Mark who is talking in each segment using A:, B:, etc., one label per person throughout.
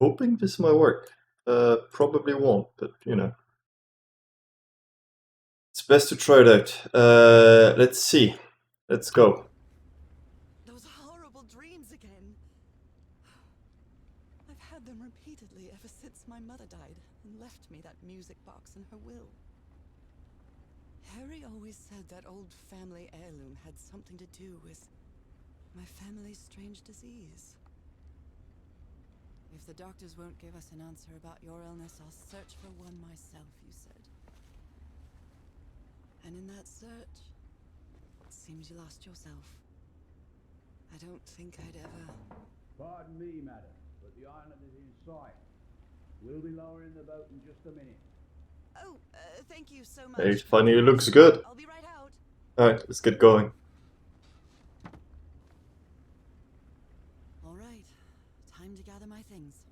A: Hoping this might work. Probably won't, but you know. It's best to try it out. Let's see. Let's go.
B: Those horrible dreams again. I've had them repeatedly ever since my mother died and left me that music box in her will. Harry always said that old family heirloom had something to do with my family's strange disease. If the doctors won't give us an answer about your illness, I'll search for one myself, you said. And in that search, it seems you lost yourself. I don't think I'd ever...
C: Pardon me, madam, but the island is in sight. We'll be lowering the boat in just a minute.
B: Oh, thank you so much.
A: Hey, funny, it looks good.
B: I'll be right out.
A: Alright, let's get going.
B: All right, time to gather my things.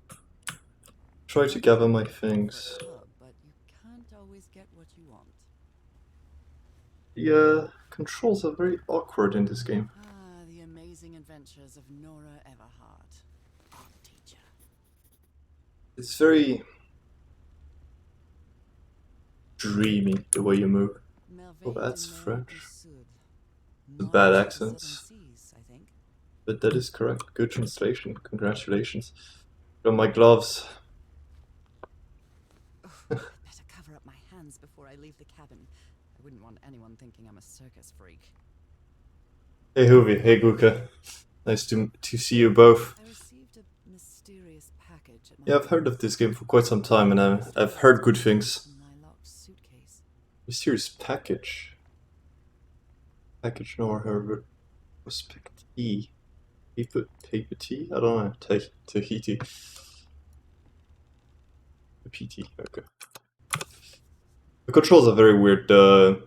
A: Try to gather my things.
B: But you can't always get what you want.
A: The controls are very awkward in this game.
B: Ah, the amazing adventures of Nora Everhart, art teacher.
A: It's very dreamy the way you move. Oh, that's French. The bad accents. But that is correct. Good translation. Congratulations. Got my gloves.
B: Better cover up my hands before I leave the cabin. I wouldn't want anyone thinking I'm a circus freak.
A: Hey Hoovie, hey Guka. Nice to see you both.
B: I received a mysterious package at my
A: Yeah, I've heard of this game for quite some time and I've heard good things.
B: my locked suitcase.
A: Mysterious package. Package nor Herbert. Prospect E. Paper tea? I don't know. Tahiti. PT, okay. The controls are very weird. The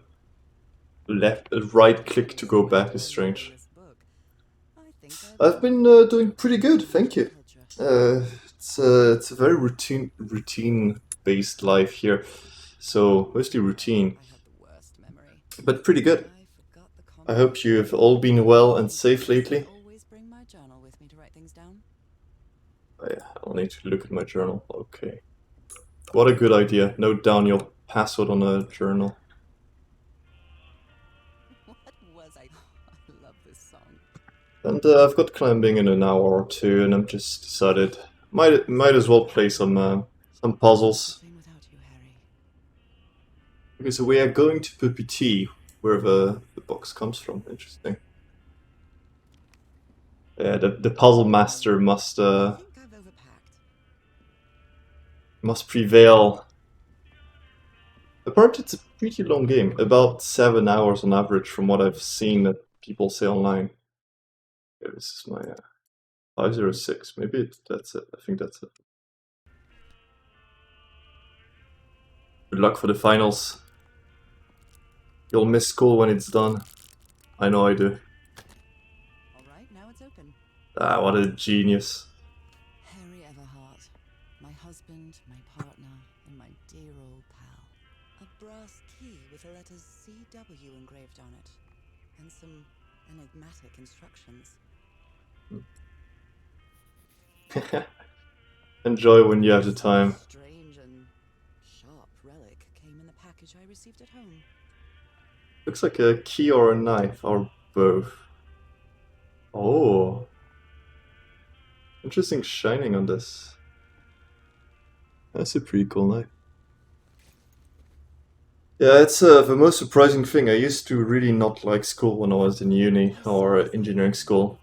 A: right click to go back is strange. I've been doing pretty good, thank you. It's a very routine-based life here, so mostly routine, but pretty good. I hope you've all been well and safe lately. I'll need to look at my journal. Okay. What a good idea. Note down your password on a journal.
B: What was I love this song.
A: And I've got climbing in an hour or two, and I'm just decided might as well play some puzzles. Okay, so we are going to Pupiti, wherever the box comes from. Interesting. Yeah, the puzzle master must prevail. Apparently it's a pretty long game, about 7 hours on average from what I've seen that people say online. Okay, this is my 506, maybe that's it, I think that's it. Good luck for the finals. You'll miss school when it's done. I know I do.
B: Alright, now it's open.
A: Ah, what a genius.
B: Harry Everhart, my husband, my partner, and my dear old pal. A brass key with the letters CW engraved on it, and some enigmatic instructions.
A: Enjoy when you have the time.
B: Strange and sharp relic came in the package I received at home.
A: Looks like a key or a knife, or both. Oh. Interesting shining on this. That's a pretty cool knife. Yeah, it's the most surprising thing. I used to really not like school when I was in uni or engineering school.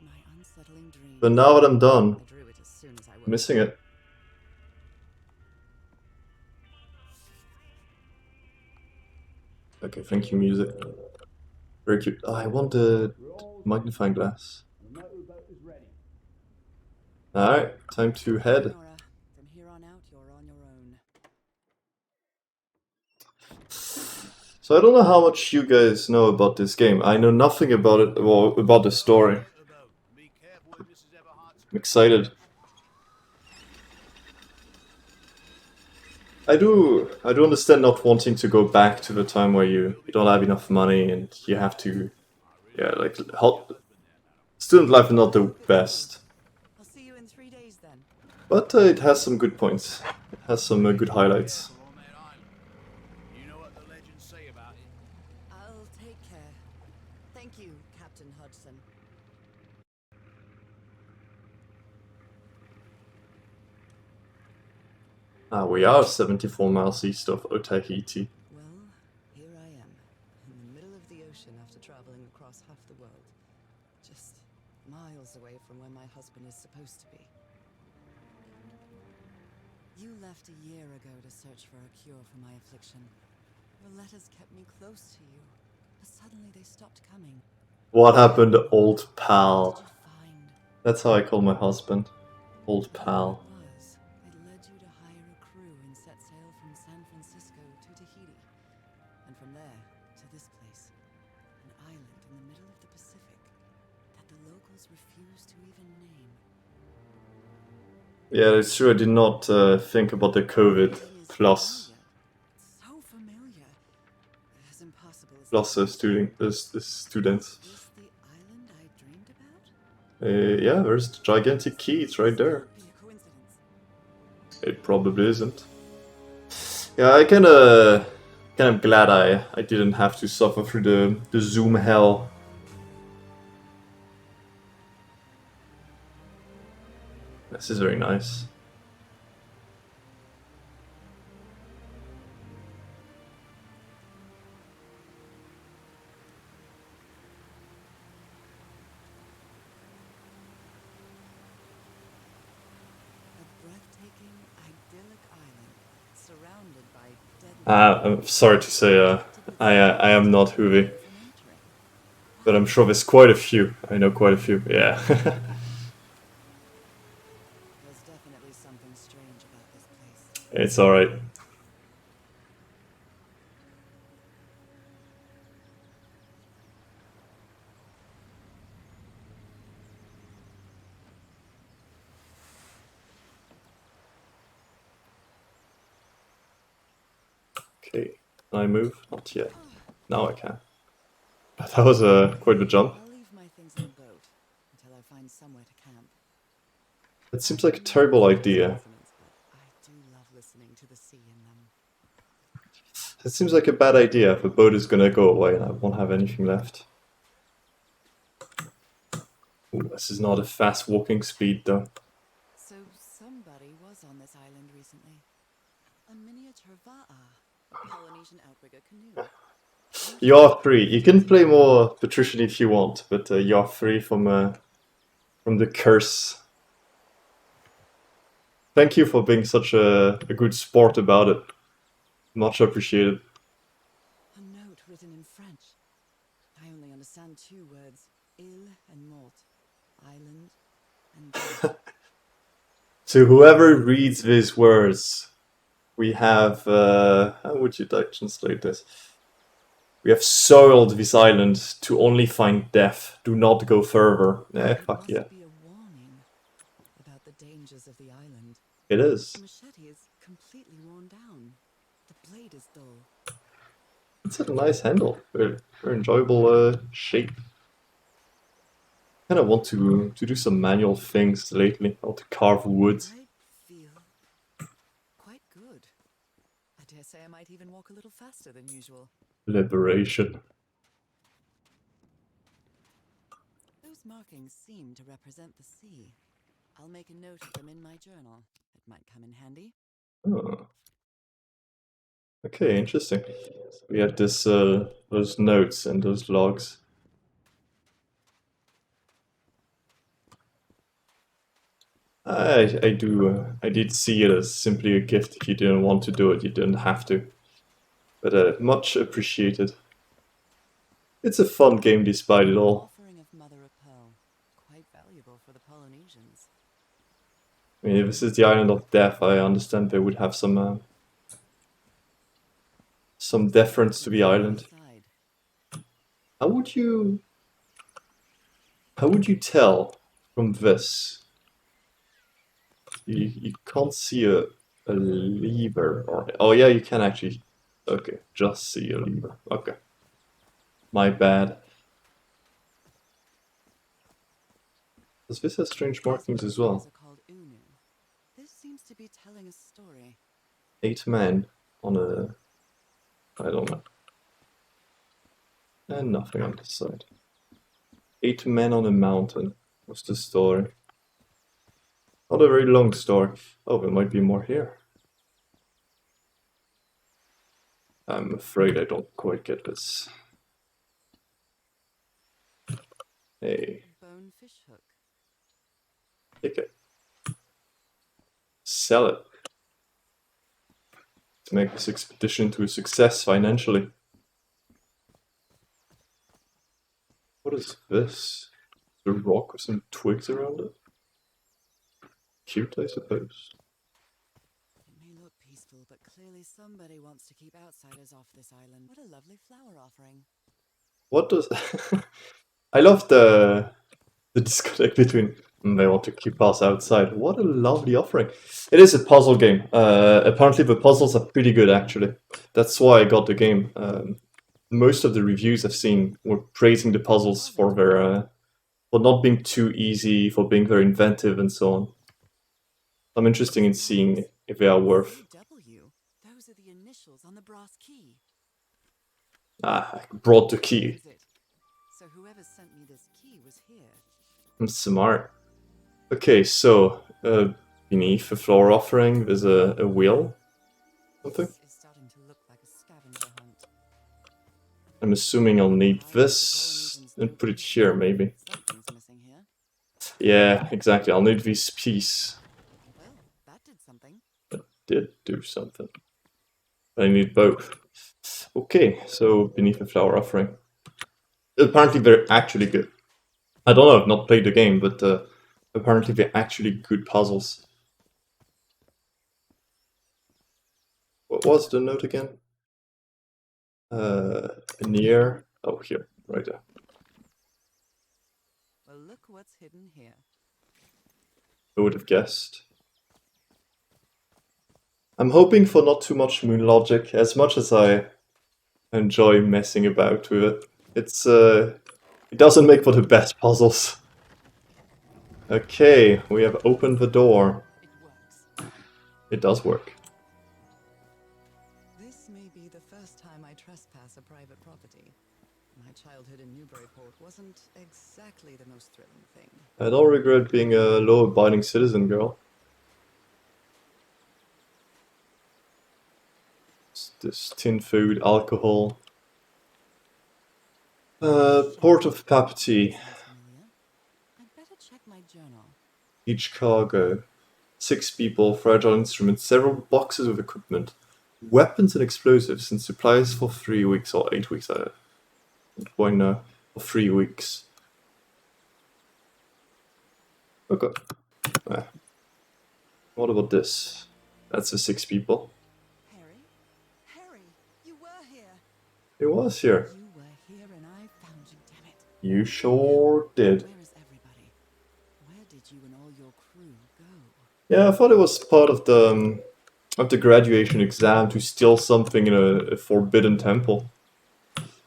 A: But now that I'm done, I'm missing it. Okay, thank you, music. Very cute. Oh, I want the magnifying glass. Alright, time to head.
B: Nora, from here on out, you're on your own.
A: So I don't know how much you guys know about this game. I know nothing about it, well, about the story. I'm excited. I do understand not wanting to go back to the time where you don't have enough money and you have to, yeah, like, student life is not the best.
B: I'll see you in 3 days Cheers then.
A: But it has some good points. It has some good highlights.
C: Careful on that island. You know what the legends say about it?
B: I'll take care. Thank you, Captain Hudson.
A: We are 74 miles east of Otaheite.
B: Well, here I am, in the middle of the ocean after traveling across half the world. Just miles away from where my husband is supposed to be. You left a year ago to search for a cure for my affliction. Your letters kept me close to you, but suddenly they stopped coming.
A: What happened, old
B: What
A: pal?
B: did you find?
A: That's how I call my husband. Old pal.
B: It led you to hire a crew and set sail from San Francisco to Tahiti. And from there to this place, an island in the middle of the Pacific that the locals refuse to even name.
A: Yeah, it's true. I did not think about the COVID plus
B: So familiar. As impossible as
A: plus students.
B: Is this the island I dreamed about?
A: Yeah, there's the gigantic key. It's right there.
B: Be a coincidence.
A: It probably isn't. Yeah, I kind of glad I didn't have to suffer through the Zoom hell. This is very nice.
B: A breathtaking, idyllic island surrounded by deadly
A: I'm sorry to say, I am not Hoovy, but I'm sure there's quite a few. I know quite a few. Yeah.
B: There's definitely something strange about this place.
A: It's alright. Okay, can I move? Not yet. Now I can. But that was quite a jump.
B: I'll leave my things in the boat until I find somewhere to camp.
A: It seems like a terrible idea.
B: I do love listening to the sea in them.
A: It seems like a bad idea if the boat is gonna go away and I won't have anything left. Ooh, this is not a fast walking speed though.
B: So somebody was on this island recently. A miniature Va'a, a Polynesian outrigger canoe.
A: You're free. You can play more Patrician if you want, but you're free from the curse. Thank you for being such a good sport about it. Much appreciated.
B: A note written in French. I only understand two words, île and mort. Island and death.
A: To whoever reads these words, we have, how would you translate this? We have soiled this island to only find death. Do not go further.
B: It
A: Fuck
B: must
A: yeah.
B: be a warning about the dangers of the island.
A: It is.
B: The machete is completely worn down. The blade is dull.
A: It's a nice handle. Very enjoyable shape. Kind of want to do some manual things lately. I want to carve wood.
B: I feel quite good. I dare say I might even walk a little faster than usual.
A: Liberation.
B: Those markings seem to represent the sea. I'll make a note of them in my journal. It might come in handy.
A: Oh. Okay, interesting. We had this those notes and those logs. I did see it as simply a gift. If you didn't want to do it, you didn't have to. But much appreciated. It's a fun game despite it all.
B: Offering of mother of pearl, quite valuable for the Polynesians.
A: I mean, if this is the island of death, I understand they would have some deference to the island.
B: Inside.
A: How would you tell from this? You can't see a lever, or oh yeah, you can actually. Okay, just see a lever. Okay, my bad. Does this have strange markings as well?
B: Are called Unu, seems to be telling a story.
A: 8 men on a... I don't know. And nothing on this side. 8 men on a mountain was the story. Not a very long story. Oh, there might be more here. I'm afraid I don't quite get this. Hey,
B: Bonefish hook.
A: take it. Sell it. To make this expedition to a success financially. What is this? A rock with some twigs around it? Cute, I suppose.
B: It may look peaceful, but clearly somebody wants to keep outsiders off this island. What a lovely flower offering.
A: What does... I love the disconnect between they want to keep us outside. What a lovely offering. It is a puzzle game. Apparently the puzzles are pretty good, actually. That's why I got the game. Most of the reviews I've seen were praising the puzzles for their for not being too easy, for being very inventive, and so on. I'm interested in seeing if they are worth...
B: CW? Those are the initials on the brass key.
A: Ah, I brought the key.
B: Is it? So whoever sent me this key was here.
A: I'm smart. Okay, so beneath the floor offering there's a wheel. Something?
B: This is starting to look like a scavenger hunt.
A: I'm assuming I'll need this and put it here, maybe.
B: Something's missing here.
A: Yeah, exactly. I'll need this piece.
B: Well, that did something.
A: That did do something. I need both. Okay, so beneath the flower offering. Apparently they're actually good. I don't know, I've not played the game, but apparently they're actually good puzzles. What was the note again? Near... Oh, here, right there.
B: Well, look what's hidden here.
A: I would have guessed. I'm hoping for not too much moon logic, as much as I enjoy messing about with it. It doesn't make for the best puzzles. Okay, we have opened the door.
B: It works.
A: It does work.
B: This may be the first time I trespass a private property. My childhood in Newburyport wasn't exactly the most thrilling thing.
A: I don't regret being a law-abiding citizen, girl. This tin food, alcohol. Port of Papeete.
B: Familiar? I'd better check my journal.
A: Each cargo. 6 people, fragile instruments, several boxes of equipment, weapons and explosives, and supplies for 3 weeks or 8 weeks. I don't quite know. For 3 weeks. Okay. What about this? That's the 6 people.
B: Harry? Harry, you were here.
A: It was here.
B: You were here and I found you, damn it.
A: You sure did.
B: Where is everybody? Where did you and all your crew go?
A: Yeah, I thought it was part of the graduation exam to steal something in a forbidden temple.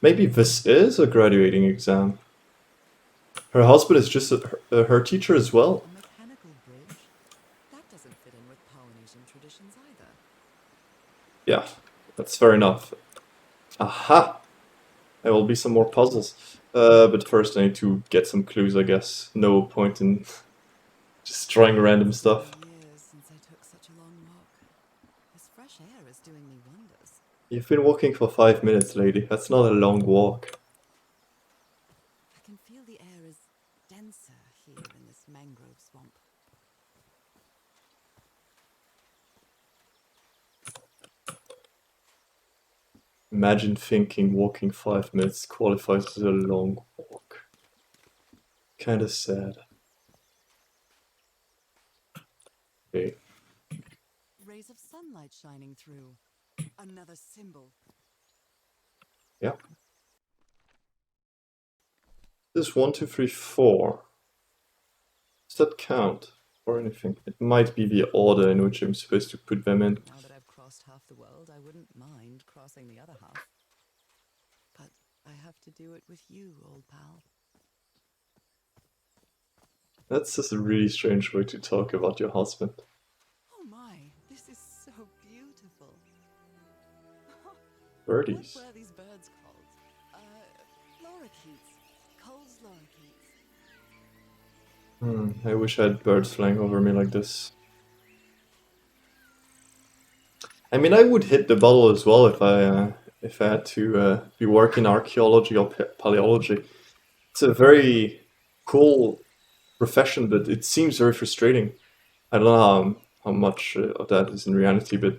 A: Maybe this is a graduating exam. Her husband is just her teacher as well.
B: A mechanical bridge? That doesn't fit in with Polynesian traditions either.
A: Yeah, that's fair enough. Aha! There will be some more puzzles. But first I need to get some clues, I guess. No point in just trying random stuff.
B: Years since I took such a long walk. This fresh air is doing me wonders.
A: You've been walking for 5 minutes, lady. That's not a long walk.
B: I can feel the air is denser here in this mangrove swamp.
A: Imagine thinking walking 5 minutes qualifies as a long walk. Kinda sad. Okay.
B: Rays of sunlight shining through. Another symbol.
A: Yeah. This is 1, 2, 3, 4. Does that count or anything? It might be the order in which I'm supposed to put them in.
B: Now that I've crossed half the world, I wouldn't mind crossing the other half. But I have to do it with you, old pal.
A: That's just a really strange way to talk about your husband.
B: Oh my,
A: birdies.
B: What were these birds called? Lorikeets. Cole's lorikeets.
A: I wish I had birds flying over me like this. I mean, I would hit the bottle as well if I had to be working archaeology or paleology. It's a very cool profession, but it seems very frustrating. I don't know how much of that is in reality, but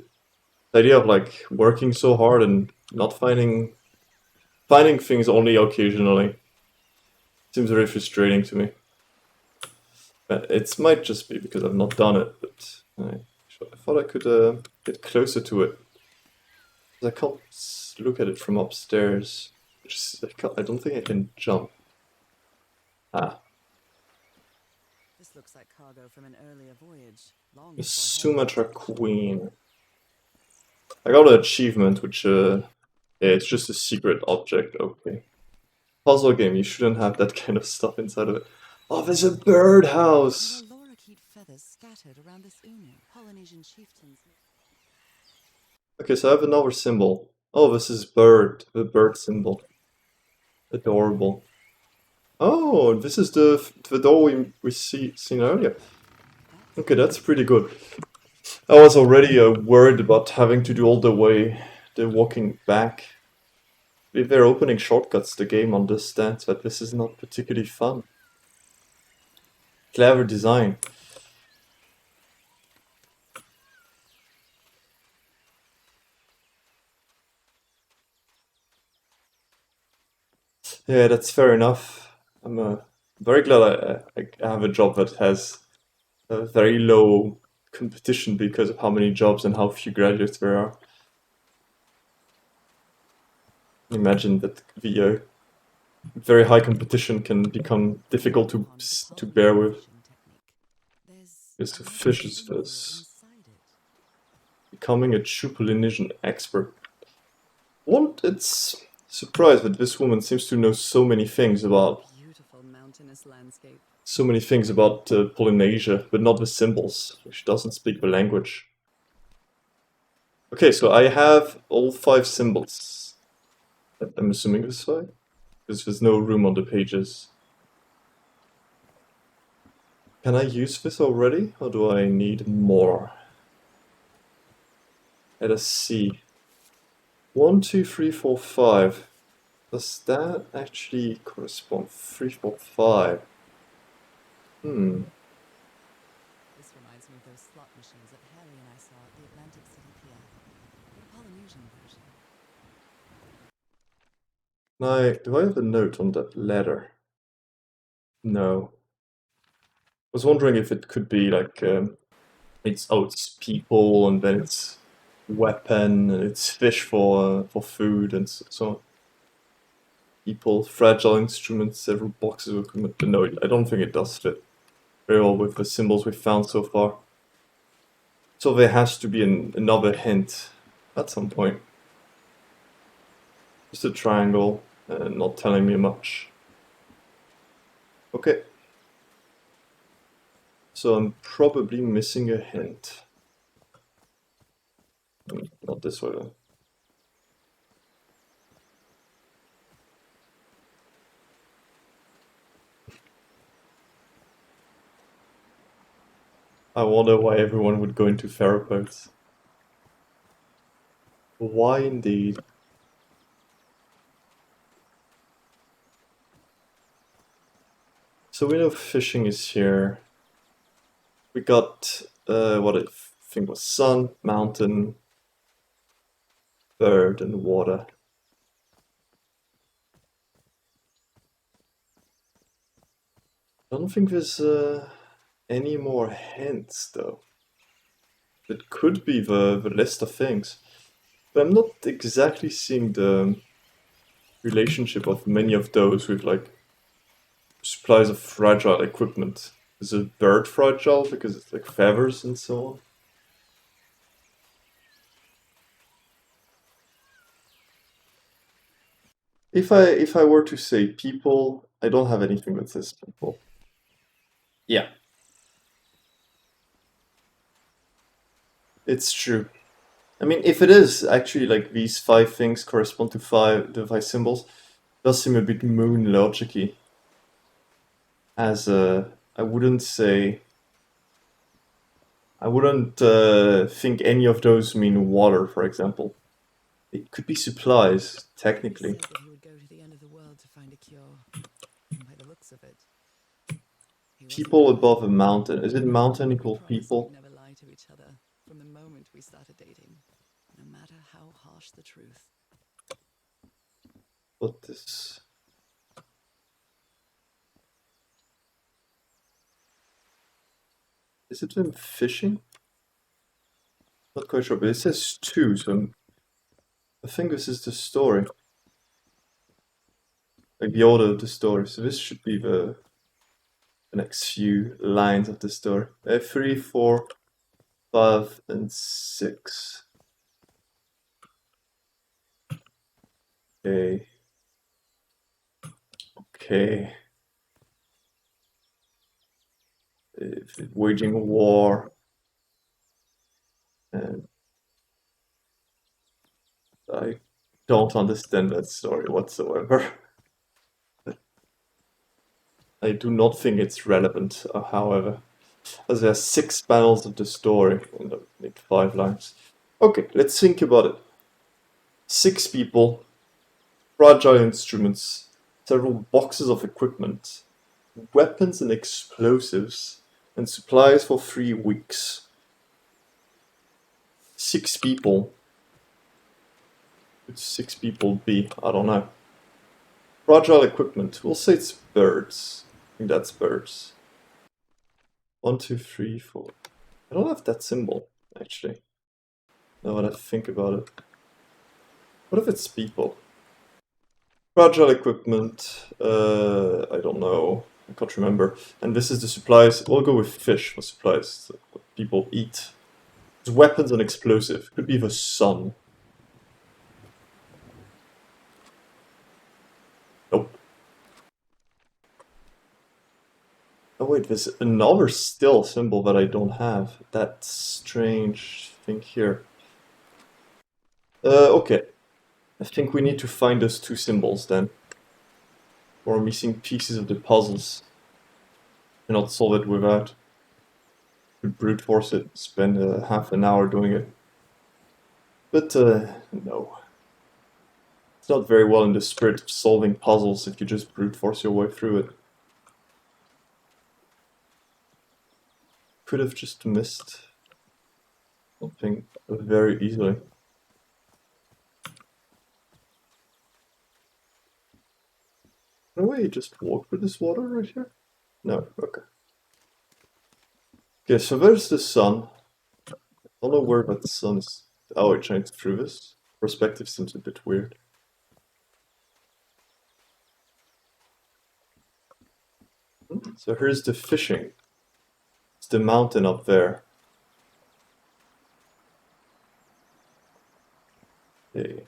A: the idea of like working so hard and not finding things only occasionally seems very frustrating to me. But it might just be because I've not done it, but I thought I could get closer to it. I can't look at it from upstairs. I don't think I can jump. Ah,
B: This looks like cargo from an earlier voyage. Long
A: the
B: before
A: Sumatra
B: Helen-
A: Queen. I got an achievement, which yeah, it's just a secret object. Okay. Puzzle game. You shouldn't have that kind of stuff inside of it. Oh, there's a birdhouse.
B: There are lorikeet feathers scattered around this Unu. Polynesian chieftains.
A: Okay, so I have another symbol. Oh, this is bird. The bird symbol. Adorable. Oh, this is the door we seen earlier. Okay, that's pretty good. I was already worried about having to do all the walking back. If they're opening shortcuts, the game understands that this is not particularly fun. Clever design. Yeah, that's fair enough. I'm very glad I have a job that has a very low competition because of how many jobs and how few graduates there are. Imagine that the very high competition can become difficult to bear with. Is to fish is this. Becoming a true Polynesian expert. It's surprised that this woman seems to know so many things about
B: Beautiful mountainous landscape.
A: Polynesia, but not the symbols. She doesn't speak the language. Okay, so I have all 5 symbols. I'm assuming this way, because there's no room on the pages. Can I use this already, or do I need more? Let us see. 1, 2, 3, 4, 5. Does that actually correspond? 3, 4, 5.
B: This reminds me of those slot machines that Harry and I saw at the Atlantic City Pier. The Polynesian version.
A: Do I have a note on that letter? No. I was wondering if it could be like it's people, and then it's weapon, and it's fish for food, and so on. People, fragile instruments, several boxes of equipment. But no, I don't think it does fit very well with the symbols we've found so far. So there has to be another hint at some point. Just a triangle, not telling me much. Okay. So I'm probably missing a hint. Not this way though. I wonder why everyone would go into theropods. Why indeed? So we know fishing is here. We got what I think was sun, mountain, bird, and water. I don't think there's any more hints though. It could be the list of things. But I'm not exactly seeing the relationship of many of those with like supplies of fragile equipment. Is a bird fragile because it's like feathers and so on? If I were to say people, I don't have anything that says people. Yeah. It's true. I mean, if it is actually like these 5 things correspond to the 5 symbols, it does seem a bit moon logic-y. As I wouldn't think any of those mean water, for example. It could be supplies, technically.
B: He said that he would go to the end of the world to find a cure. And by the looks of it, he wasn't
A: People
B: lying.
A: above a mountain. Is it mountain equal
B: Promised
A: people?
B: we'd never lie to each other from the moment we started dating, no matter how harsh the truth.
A: What this? Is it them fishing? Not quite sure, but it says 2, so I think this is the story. Like the order of the story. So this should be the next few lines of the story. 3, 4, 5, and 6. Okay. Okay. Waging a war. And I don't understand that story whatsoever. I do not think it's relevant, however, as there are 6 panels of the story and I need 5 lines. Okay, let's think about it. 6 people, fragile instruments, several boxes of equipment, weapons and explosives, and supplies for 3 weeks. 6 people. Could 6 people be? I don't know. Fragile equipment. We'll say it's birds. I think that's birds. 1, 2, 3, 4. I don't have that symbol, actually. Now that I think about it. What if it's people? Fragile equipment. I don't know. I can't remember. And this is the supplies. We'll go with fish for supplies. So what people eat. It's weapons and explosive. Could be the sun. Nope. Oh wait, there's another still symbol that I don't have. That strange thing here. Okay. I think we need to find those 2 symbols then. Or missing pieces of the puzzles. Cannot solve it without. We brute force it, spend half an hour doing it. But no. It's not very well in the spirit of solving puzzles if you just brute force your way through it. Could have just missed something very easily. No way, just walk through this water right here? No, okay. Okay, so there's the sun. I don't know where that sun is. Oh, it shines through this. Perspective seems a bit weird. So here's the fishing. It's the mountain up there. Okay.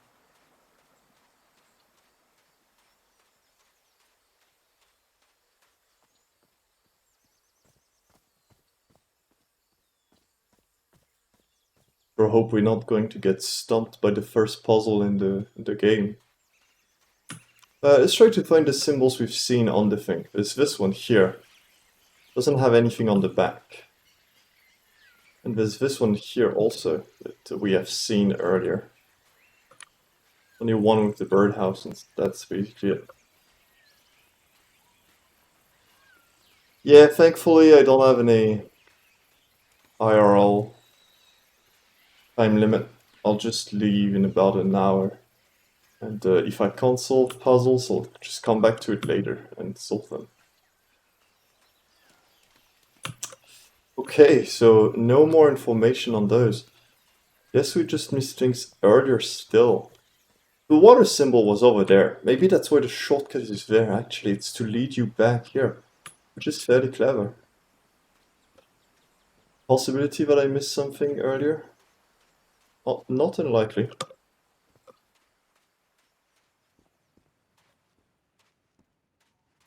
A: I hope we're not going to get stumped by the first puzzle in the game. Let's try to find the symbols we've seen on the thing. There's this one here. Doesn't have anything on the back. And there's this one here also that we have seen earlier. Only one with the birdhouse, and that's basically it. Yeah, thankfully I don't have any IRL time limit. I'll just leave in about an hour. And if I can't solve puzzles, I'll just come back to it later and solve them. Okay, so no more information on those. Guess we just missed things earlier still. The water symbol was over there. Maybe that's why the shortcut is there, actually. It's to lead you back here, which is fairly clever. Possibility that I missed something earlier? Oh, not unlikely.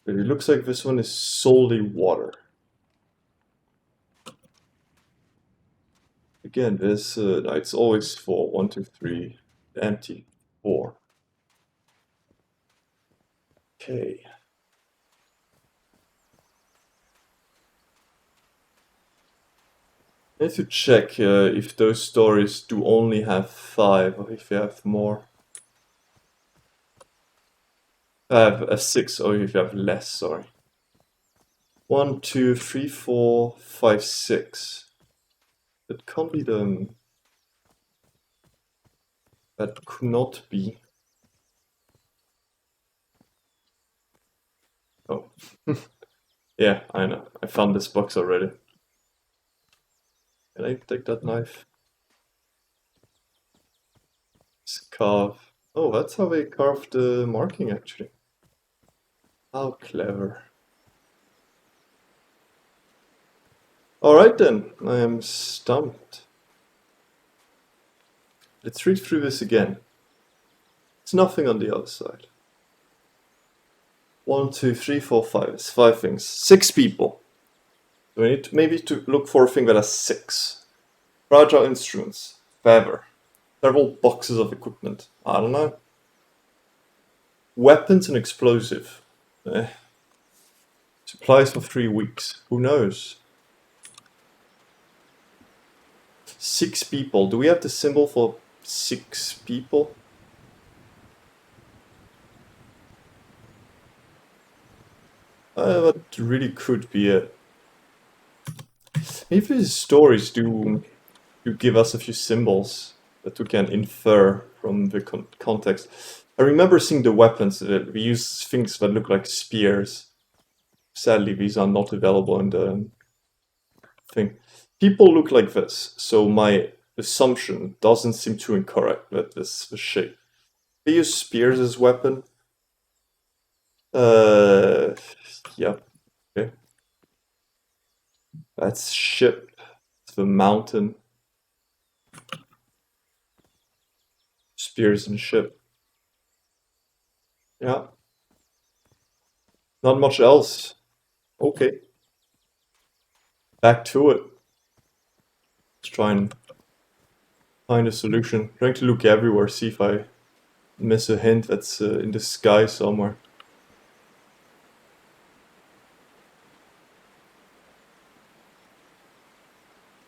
A: But it looks like this one is solely water. Again, there's no, it's always 4. 1, 2, 3, empty. 4. Okay. I need to check if those stories do only have 5 or if you have more. I have a 6 or if you have less, sorry. 1, 2, 3, 4, 5, 6. That can't be the... That could not be. Oh. Yeah, I know. I found this box already. Can I take that knife? Carve. Oh, that's how they carved the marking actually. How clever. Alright then, I am stumped. Let's read through this again. It's nothing on the other side. 1, 2, 3, 4, 5. It's 5 things. 6 people. So we need to maybe to look for a thing that has 6. Fragile instruments. Feather. Several boxes of equipment. I don't know. Weapons and explosive. Supplies for 3 weeks. Who knows? 6 people. Do we have the symbol for 6 people? That really could be it. Maybe the stories do give us a few symbols that we can infer from the context. I remember seeing the weapons. We use things that look like spears. Sadly, these are not available in the thing. People look like this, so my assumption doesn't seem too incorrect that this is the shape. They use spears as weapon. Yeah. Okay. That's ship. It's the mountain. Spears and ship. Yeah. Not much else. Okay. Back to it. Let's try and find a solution. Trying to look everywhere, see if I miss a hint that's in the sky somewhere.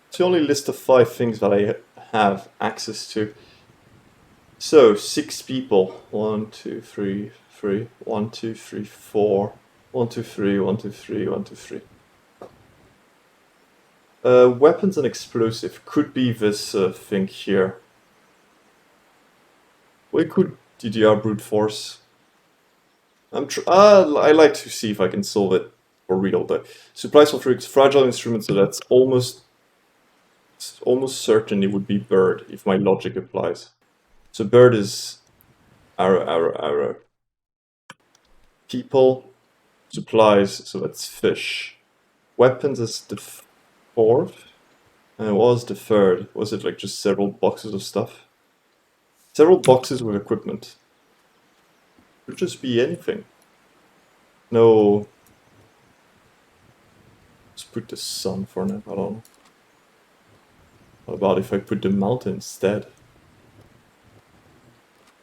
A: It's the only list of 5 things that I have access to. So, 6 people. 1, 2, 3, 3. 1, 2, 3, 4. 1, 2, 3, 1, 2, 3, 1, 2, 3. Weapons and explosive could be this thing here. We could DDR brute force. I like to see if I can solve it for real. The supplies for fragile instruments, so that's almost certain it would be bird if my logic applies. So bird is arrow. People, supplies, so that's fish. Weapons is the 4th. And what was the 3rd? Was it like just several boxes of stuff? Several boxes with equipment. Could just be anything. No. Let's put the sun for now. I don't know. What about if I put the mountain instead?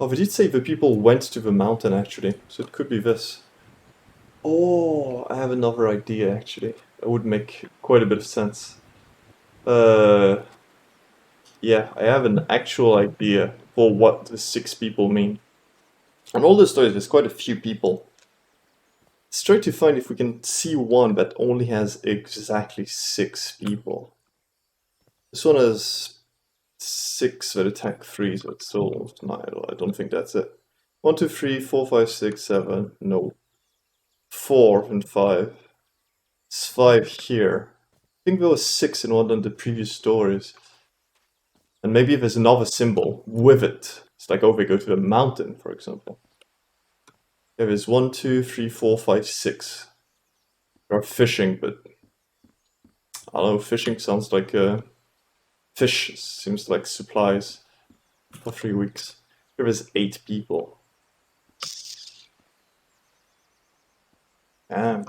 A: Oh, they did say the people went to the mountain actually, so it could be this. Oh, I have another idea actually. That would make quite a bit of sense. Yeah, I have an actual idea for what the 6 people mean. On all the stories, there's quite a few people. Let's try to find if we can see one that only has exactly 6 people. This one has 6 that attack 3, so it's almost 9. I don't think that's it. 1, 2, 3, 4, 5, 6, 7. No. 4 and 5. It's 5 here. I think there was 6 in one of the previous stories. And maybe there's another symbol with it. It's like, oh, they go to the mountain, for example. There is 1, 2, 3, 4, 5, 6. They are fishing, but I don't know, fishing sounds like fish seems like supplies for 3 weeks. There is 8 people. Damn.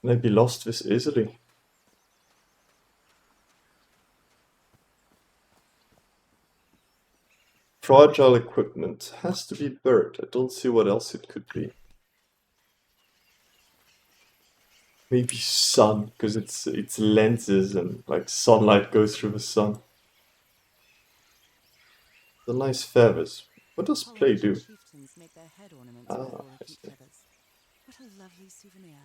A: Can I be lost this easily? fragile equipment. Has to be bird. I don't see what else it could be. Maybe sun, because it's lenses and like sunlight goes through the sun. The nice feathers. What does play do?
B: Chieftains make their head ornaments
A: Ah,
B: with all
A: I
B: the
A: see.
B: feathers. What a lovely souvenir.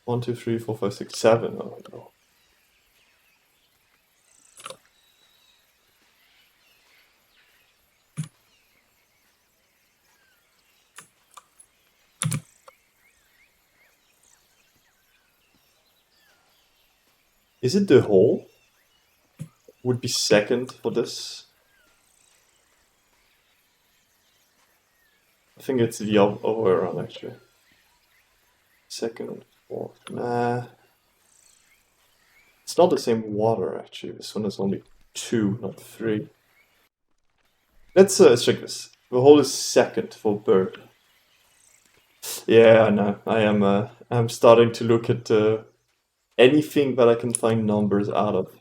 A: 1, 2, 3, 4, 5, 6, 7. Oh no. Is it the hole? Would be second for this. I think it's the other way around actually. Second and fourth. Nah. It's not the same water actually. This one is only 2, not 3. Let's check this. The hole is second for bird. Yeah, I know. I'm starting to look at anything that I can find numbers out of.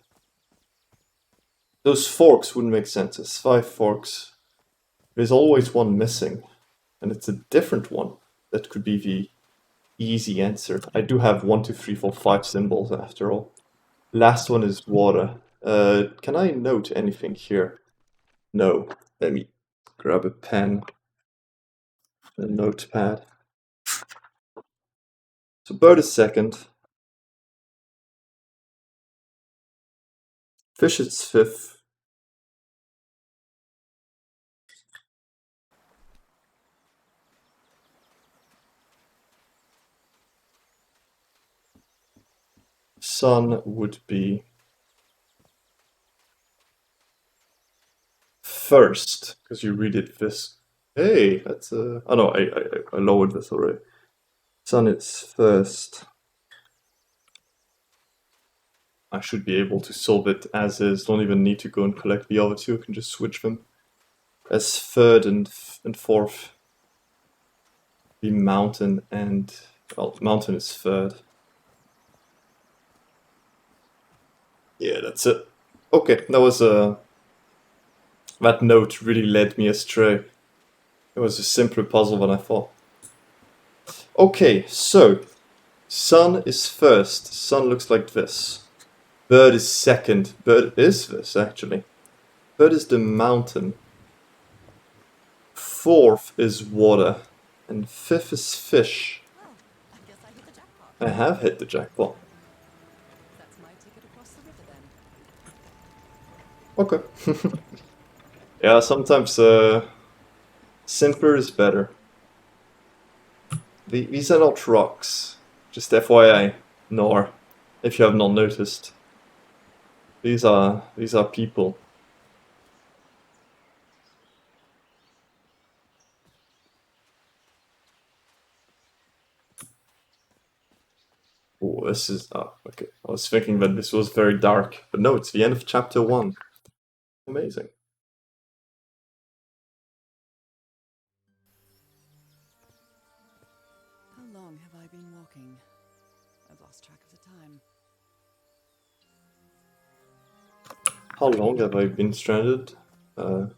A: Those forks wouldn't make sense. There's 5 forks. There's always one missing. And it's a different one. That could be the easy answer. I do have 1, 2, 3, 4, 5 symbols after all. Last one is water. Can I note anything here? No. Let me grab a pen. A notepad. So bird is second. Fish is fifth. Sun would be first, because you read it this. Hey, that's a. Oh no, I lowered this already. Sun is first. I should be able to solve it as is. Don't even need to go and collect the other two. I can just switch them. As third and fourth. The mountain and well, mountain is third. Yeah, that's it. Okay, that was that note really led me astray. It was a simpler puzzle than I thought. Okay, so sun is first. Sun looks like this. Bird is second. Bird is this actually. Bird is the mountain. Fourth is water. And fifth is fish.
B: Well, I guess I hit the jackpot.
A: I have hit the jackpot.
B: That's my ticket across the river then.
A: Okay. Yeah, sometimes simpler is better. These are not rocks. Just FYI, nor if you have not noticed. These are people. Oh, this is okay. I was thinking that this was very dark, but no, it's the end of chapter 1. Amazing.
B: How long have I been walking? I've lost track of the time.
A: How long have I been stranded?
B: Wow,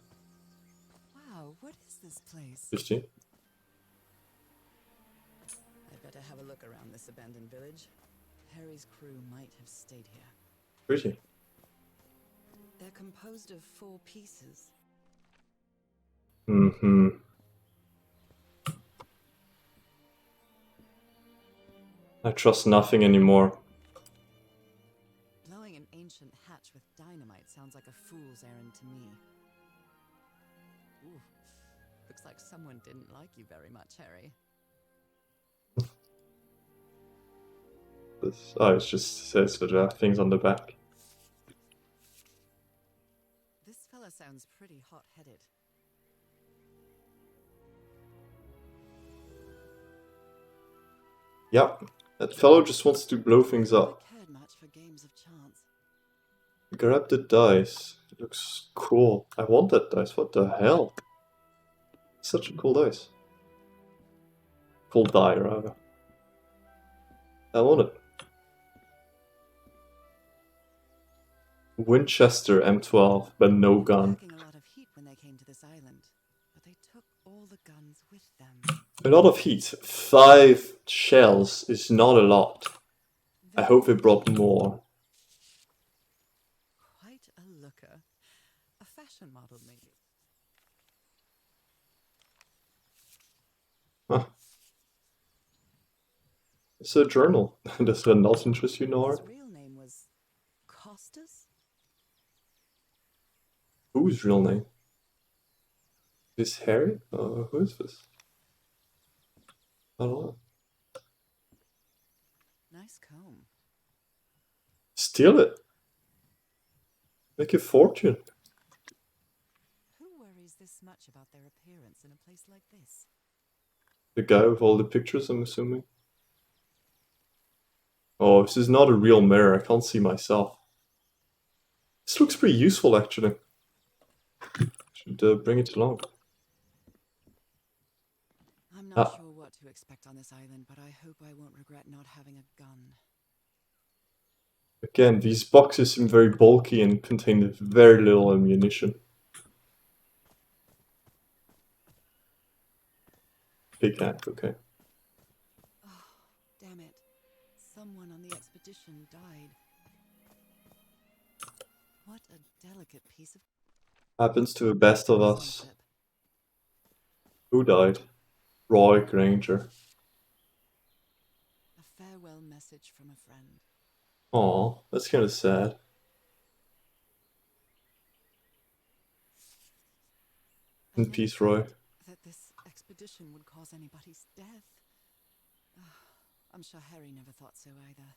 B: what is this place?
A: 15.
B: I'd better have a look around this abandoned village. Harry's crew might have stayed here.
A: Pretty.
B: They're composed of 4 pieces.
A: Mm-hmm. I trust nothing anymore.
B: Blowing an ancient hatch with dynamite sounds like a fool's errand to me. Ooh, looks like someone didn't like you very much, Harry.
A: It just says that there are things on the back.
B: This fella sounds pretty hot-headed.
A: Yep, that fellow just wants to blow things up.
B: I cared much for games of chance.
A: Grab the dice. It looks cool. I want that dice. What the hell? Such a cool dice. Cool die, rather. I want it. Winchester M12, but no gun.
B: Packing a lot of heat when they came to this
A: A lot of heat. 5 shells is not a lot. I hope they brought more.
B: Quite a looker. A fashion model, maybe.
A: Huh. It's a journal. Does that not interest you, Nora?
B: His real name was Costas?
A: Whose real name? Is Harry? Who is this? I don't know.
B: Nice comb.
A: Steal it. Make a fortune.
B: Who worries this much about their appearance in a place like this?
A: The guy with all the pictures, I'm assuming. Oh, this is not a real mirror. I can't see myself. This looks pretty useful, actually. Should bring it along.
B: I'm not sure what to expect on this island, but I hope I won't regret not having a gun.
A: Again, these boxes seem very bulky and contain very little ammunition. Big hand, okay.
B: Oh, damn it. Someone on the expedition died. What a delicate piece of...
A: Happens to the best of us. Who died? Roy Granger.
B: A farewell message from a friend.
A: Aw, that's kind of sad. In peace, Roy.
B: That this expedition would cause anybody's death. I'm sure Harry never thought so either.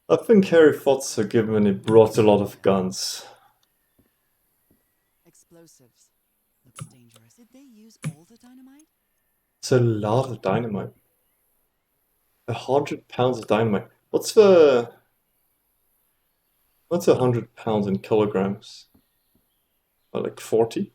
A: I think Harry thought so, given it brought a lot of guns.
B: Explosives. Looks dangerous. Did they use all the dynamite?
A: It's a lot of dynamite. 100 pounds of dynamite. What's 100 pounds in kilograms? Like 40?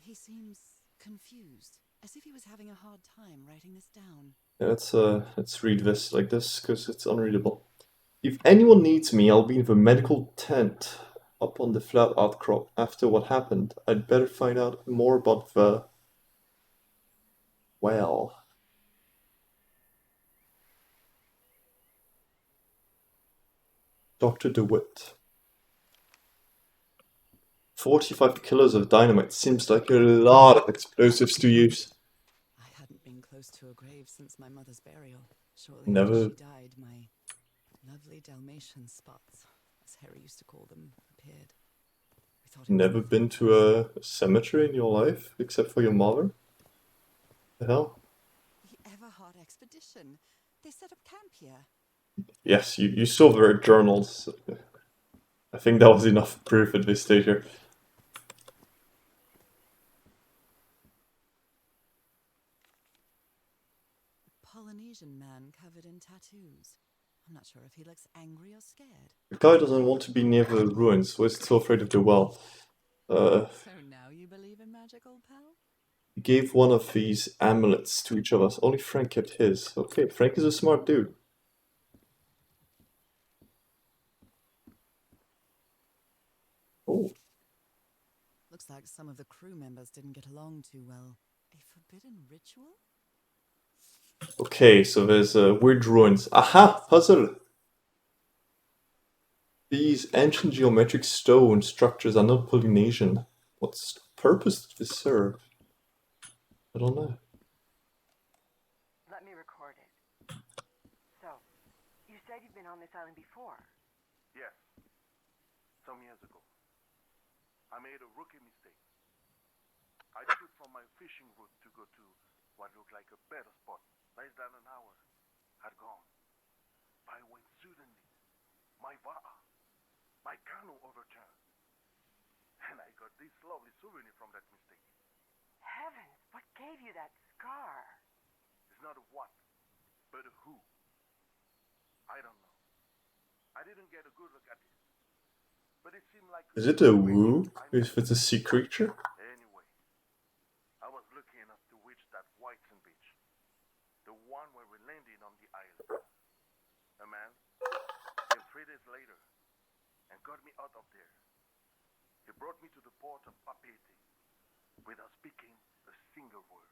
B: He seems confused, as if he was having a hard time writing this down.
A: Yeah, let's read this like this, because it's unreadable. If anyone needs me, I'll be in the medical tent up on the flat outcrop. After what happened, I'd better find out more about the... well... Dr. DeWitt. 45 kilos of dynamite seems like a lot of explosives to use.
B: I hadn't been close to a grave since my mother's burial. Shortly
A: Never.
B: after she died, my lovely Dalmatian spots, as Harry used to call them, appeared. We thought it was
A: Never been to a cemetery in your life, except for your mother? The hell?
B: the Everhard expedition. They set up camp here.
A: Yes, you saw their journals. I think that was enough proof at this stage here.
B: A Polynesian man covered in tattoos. I'm not sure if he looks angry or scared.
A: The guy doesn't want to be near the ruins, so he's so afraid of the well.
B: So now you believe in magic, old pal?
A: He gave one of these amulets to each of us. Only Frank kept his. Okay, Frank is a smart dude. Oh.
B: Looks like some of the crew members didn't get along too well. A forbidden ritual?
A: Okay, so there's weird ruins. Aha! Puzzle! These ancient geometric stone structures are not Polynesian. What's the purpose did this serve? I don't know.
D: Let me record it. So, you said you've been on this island before.
E: Yes. Some years ago. I made a rookie mistake. I took from my fishing route to go to what looked like a better spot. Less than an hour had gone. By when suddenly, my va'a, my canoe overturned. And I got this lovely souvenir from that mistake.
D: Heavens, what gave you that scar?
E: It's not a what, but a who. I don't know. I didn't get a good look at it. But it seemed like...
A: Is it a woo? If it's a sea creature?
E: Anyway, I was lucky enough to reach that Whiteson beach. The one where we landed on the island. A man came 3 days later and got me out of there. He brought me to the port of Papeete without speaking a single word.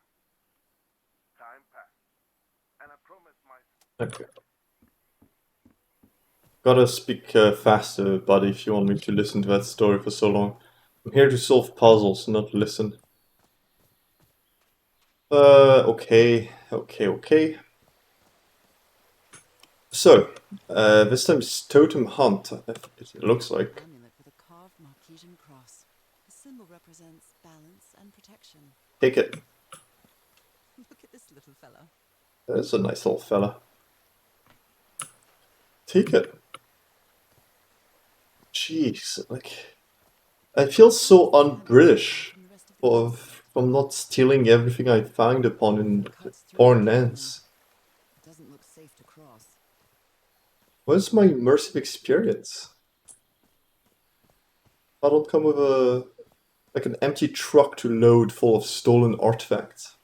E: Time passed, and I promised myself.
A: Okay. Gotta speak faster, buddy, if you want me to listen to that story for so long. I'm here to solve puzzles, not listen. Okay. So, this time it's Totem Hunt, it looks like.
B: Amulet with a carved Marquesian cross. The symbol represents balance and protection.
A: Take it.
B: Look at this little fella.
A: That's a nice little fella. Take it. Jeez, like... I feel so un-British from not stealing everything I find upon in foreign lands.
B: It doesn't look safe to cross.
A: Where's my immersive experience? I don't come with an empty truck to load full of stolen artifacts.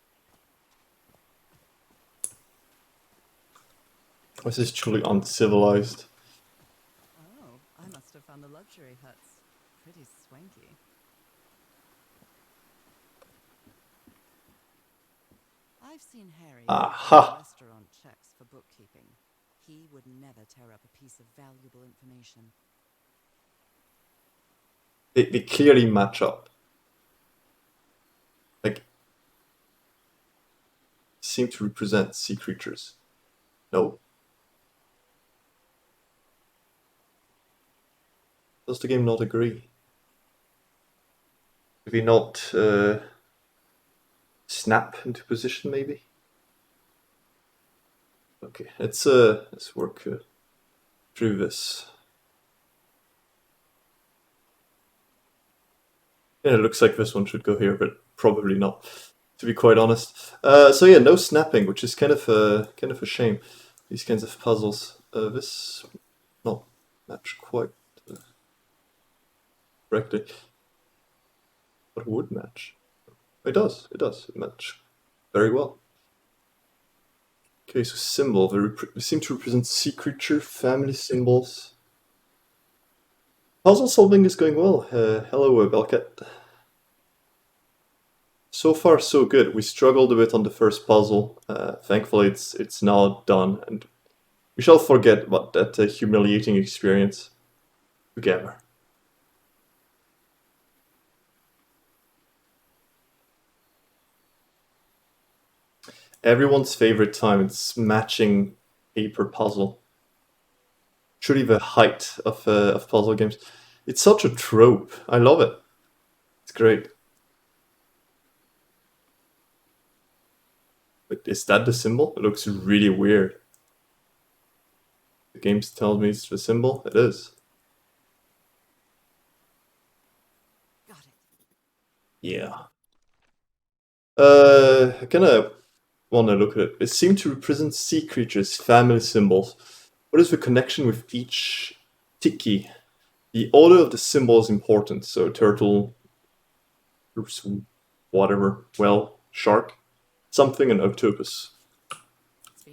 A: This is truly uncivilized.
B: Oh, I must have found the luxury huts. Pretty swanky. I've seen Harry
A: Aha!
B: restaurant checks for bookkeeping. He would never tear up a piece of valuable information.
A: They clearly match up. Like, seem to represent sea creatures. No. Does the game not agree? Maybe not snap into position, maybe? Okay, let's work through this. Yeah, it looks like this one should go here, but probably not, to be quite honest. So yeah, no snapping, which is kind of a shame. These kinds of puzzles. This not match quite correctly. But would match. It does. It match very well. Okay, so symbol. They seem to represent sea creature, family symbols. Puzzle solving is going well. Hello, Belket. So far, so good. We struggled a bit on the first puzzle. Thankfully, it's now done, and we shall forget about that humiliating experience together. Everyone's favorite time, it's matching paper puzzle. Truly the height of puzzle games. It's such a trope. I love it. It's great. But is that the symbol? It looks really weird. The game tells me it's the symbol. It is.
B: Got it.
A: Yeah. I kinda wanna look at it. It seemed to represent sea creatures, family symbols. What is the connection with each tiki? The order of the symbol is important. So turtle, whatever, whale, shark, something, and octopus.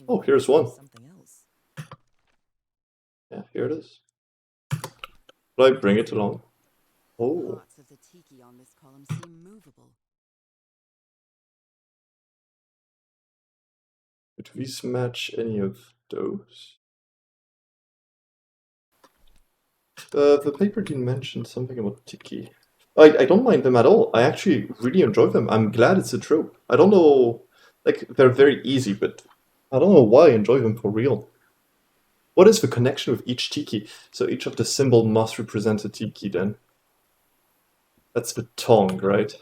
A: Oh, here's one.
B: Something else.
A: Yeah, here it is. Will I bring it along? Oh,
B: Parts of the tiki on this column seem movable.
A: did these match any of those? The paper didn't mention something about tiki. I don't mind them at all. I actually really enjoy them. I'm glad it's a trope. I don't know, like, they're very easy, but I don't know why I enjoy them for real. What is the connection with each tiki? So each of the symbol must represent a tiki then. That's the tongue, right?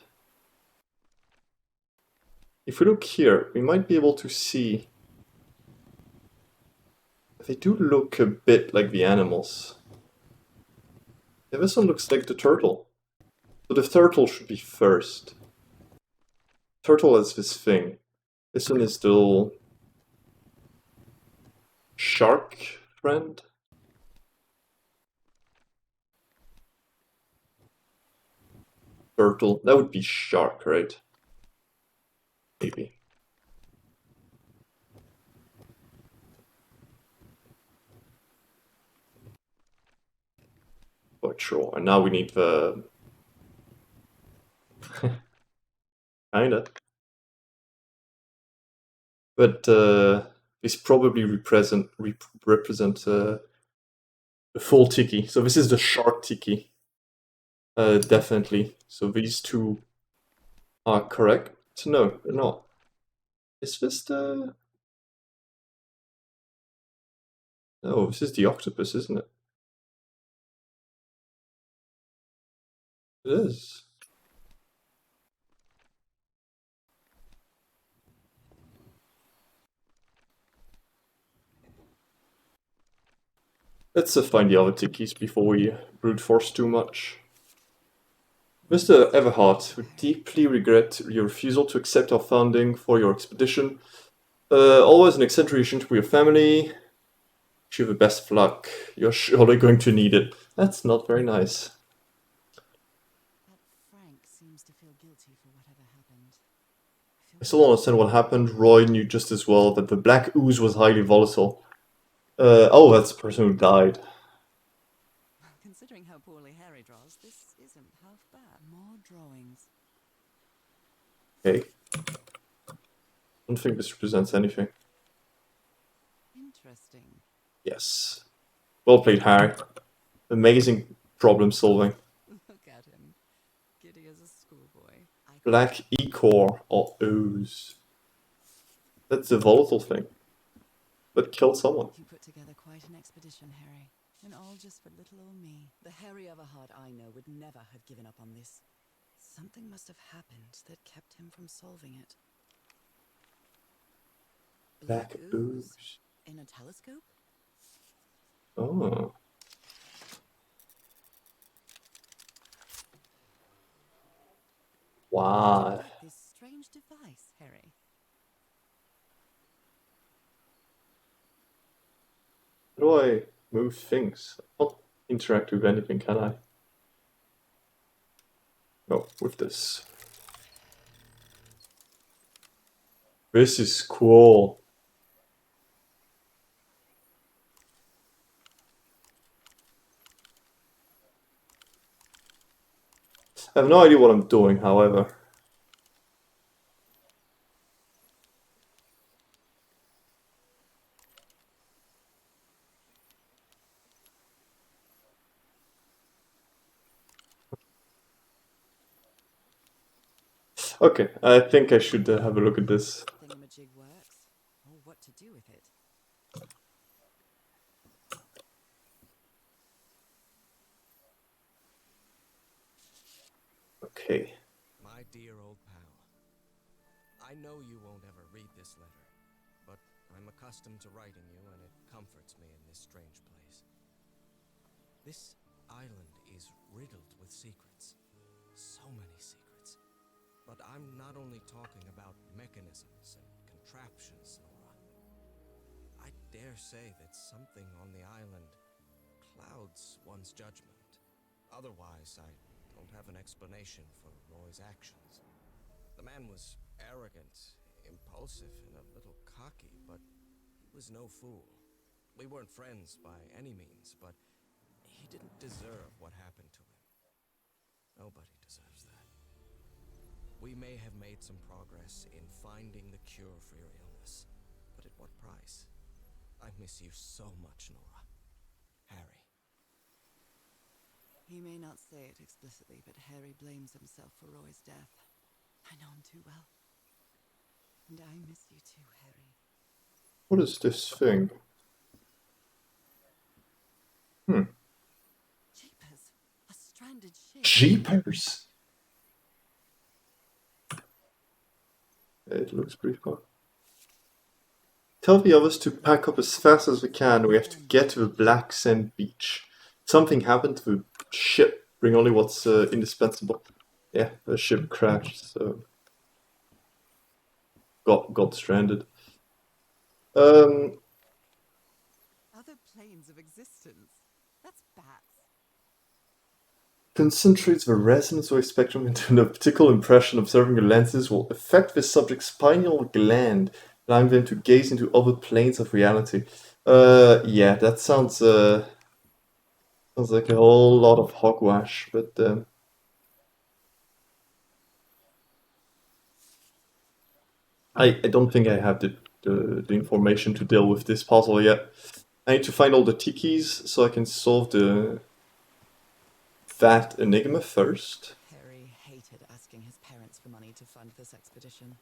A: If we look here, we might be able to see... They do look a bit like the animals. Yeah, this one looks like the turtle. So the turtle should be first. Turtle has this thing. This one is the little shark friend. Turtle. That would be shark, right? Maybe. Quite sure. And now we need the kinda. But these probably represent a full tiki. So this is the shark tiki. Definitely. So these two are correct. No, they're not. Is this the... No, this is the octopus, isn't it? It is. Let's find the other tikis before we brute force too much. Mr. Everhart, we deeply regret your refusal to accept our funding for your expedition. Always an eccentrician for your family. Wish you the best of luck. You're surely going to need it. That's not very nice.
B: But Frank seems to feel guilty for whatever happened.
A: I still don't understand what happened. Roy knew just as well that the black ooze was highly volatile. Oh, that's the person who died.
B: Considering how poorly Harry draws, this isn't half bad. More drawings.
A: Okay. I don't think this represents anything.
B: Interesting.
A: Yes. Well played, Harry. Amazing problem solving.
B: Look at him. Giddy as a schoolboy.
A: Black Echor or ooze. That's a volatile thing. But killed someone.
B: You put together quite an expedition, Harry. And all just for little old me. The Harry Everhart I know would never have given up on this. Something must have happened that kept him from solving it.
A: Black ooze.
B: In a telescope?
A: Oh. Wow.
B: This strange device, Harry.
A: How do I move things? I can't interact with anything, can I? No, with this. This is cool. I have no idea what I'm doing, however. Okay, I think I should have a look at this.
B: Thingamajig works. Or what to do with it.
A: Okay.
F: My dear old pal, I know you won't ever read this letter, but I'm accustomed to writing you and it comforts me in this strange place. This island is riddled with secrets. So many secrets. But I'm not only talking about mechanisms and contraptions, Nora. I dare say that something on the island clouds one's judgment. Otherwise, I don't have an explanation for Roy's actions. The man was arrogant, impulsive, and a little cocky, but he was no fool. We weren't friends by any means, but he didn't deserve what happened to him. Nobody deserves that. We may have made some progress in finding the cure for your illness, but at what price? I miss you so much, Nora. Harry.
B: He may not say it explicitly, but Harry blames himself for Roy's death. I know him too well. And I miss you too, Harry.
A: What is this thing?
B: Jeepers! A stranded ship.
A: Jeepers! It looks pretty fun. Tell the others to pack up as fast as we can. We have to get to the Black Sand Beach. Something happened to the ship. Bring only what's indispensable. Yeah, the ship crashed, so... Got stranded.
B: Other planes of existence. That's bats.
A: Concentrates the resonance wave spectrum into an optical impression. Observing the lenses will affect the subject's pineal gland, allowing them to gaze into other planes of reality. Yeah, that sounds like a whole lot of hogwash, but I don't think I have the information to deal with this puzzle yet. I need to find all the tikis so I can solve that enigma first.
B: Harry hated asking his parents for money to fund this expedition.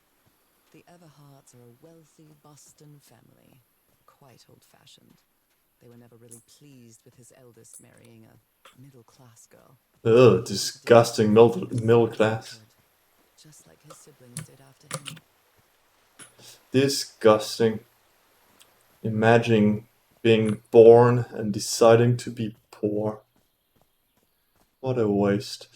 B: The Everharts are a wealthy Boston family, quite old-fashioned. They were never really pleased with his eldest marrying a middle-class girl.
A: Ugh, disgusting middle class.
B: Just like his siblings did after him.
A: Disgusting. Imagining being born and deciding to be poor. What a waste.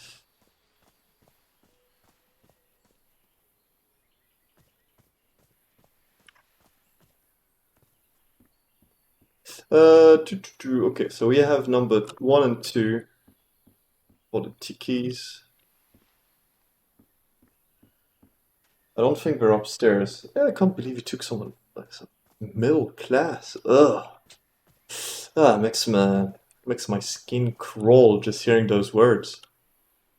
A: Okay, so we have number 1 and 2 for the tikis. I don't think we're upstairs. Yeah, I can't believe you took someone like some middle class. Ugh. Makes my skin crawl just hearing those words.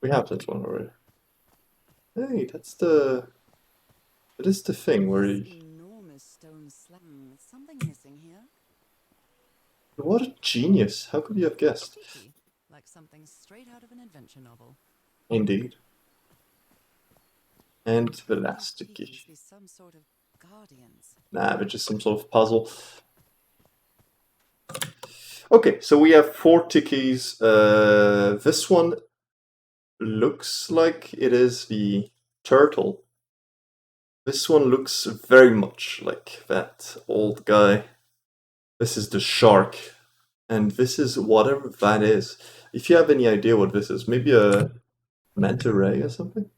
A: We have that one already. Hey, that is the thing where he...
B: Enormous stone slab. Something missing here.
A: What a genius! How could you have guessed?
B: Tiki, like something straight out of an adventure novel.
A: Indeed. And the last
B: These
A: tiki.
B: must be some sort of guardians.
A: Nah, but just some sort of puzzle. Okay, so we have 4 tikis. This one looks like it is the turtle. This one looks very much like that old guy. This is the shark. And this is whatever that is. If you have any idea what this is, maybe a manta ray or something?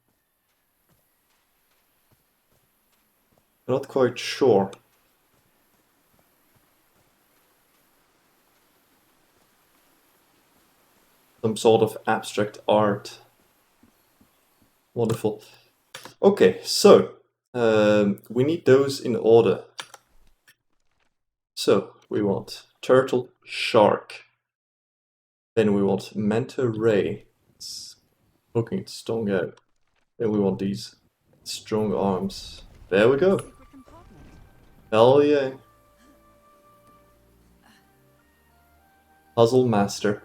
A: I'm not quite sure. Some sort of abstract art. Wonderful. Okay, so we need those in order. So we want turtle, shark. Then we want manta ray. It's looking its tongue out. Then we want these strong arms. There we go.
B: Secret compartment.
A: Hell yeah. Puzzle master.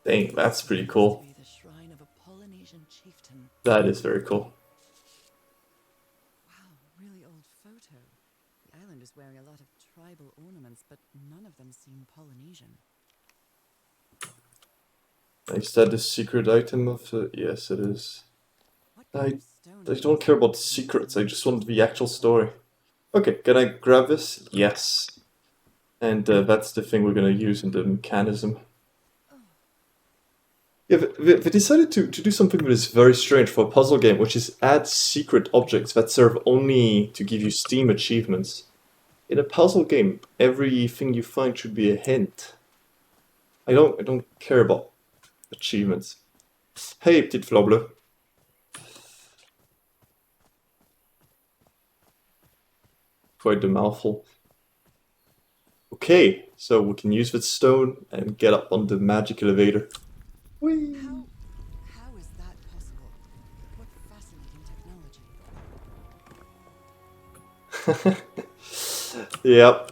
A: Dang, that's pretty cool.
B: Must be the shrine of a Polynesian chieftain.
A: That is very cool.
B: Wow, really old photo. The island is wearing a lot of tribal ornaments, but none of them seem Polynesian.
A: Is that the secret item of the... Yes, it is.
B: What kind
A: I
B: of stone
A: I
B: is
A: don't
B: this?
A: care about the secrets, I just want the actual story. Okay, can I grab this? Yes. And that's the thing we're gonna use in the mechanism. Yeah, they decided to do something that is very strange for a puzzle game, which is add secret objects that serve only to give you Steam achievements. In a puzzle game, everything you find should be a hint. I don't care about achievements. Hey, petite fleur bleue. Quite the mouthful. Okay, so we can use that stone and get up on the magic elevator. Whee!
B: How is that possible? What fascinating technology.
A: Yep.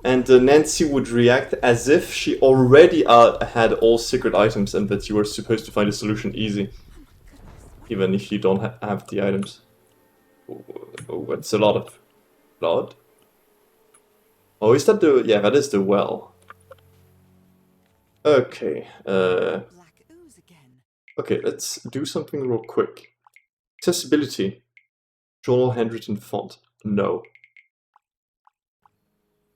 A: And Nancy would react as if she already had all secret items and that you were supposed to find a solution easy. Even if you don't have the items. Oh, that's a lot of blood. Oh, is that the... Yeah, that is the well. Okay,
B: Black ooze again.
A: okay, let's do something real quick. Accessibility. Journal handwritten font. No.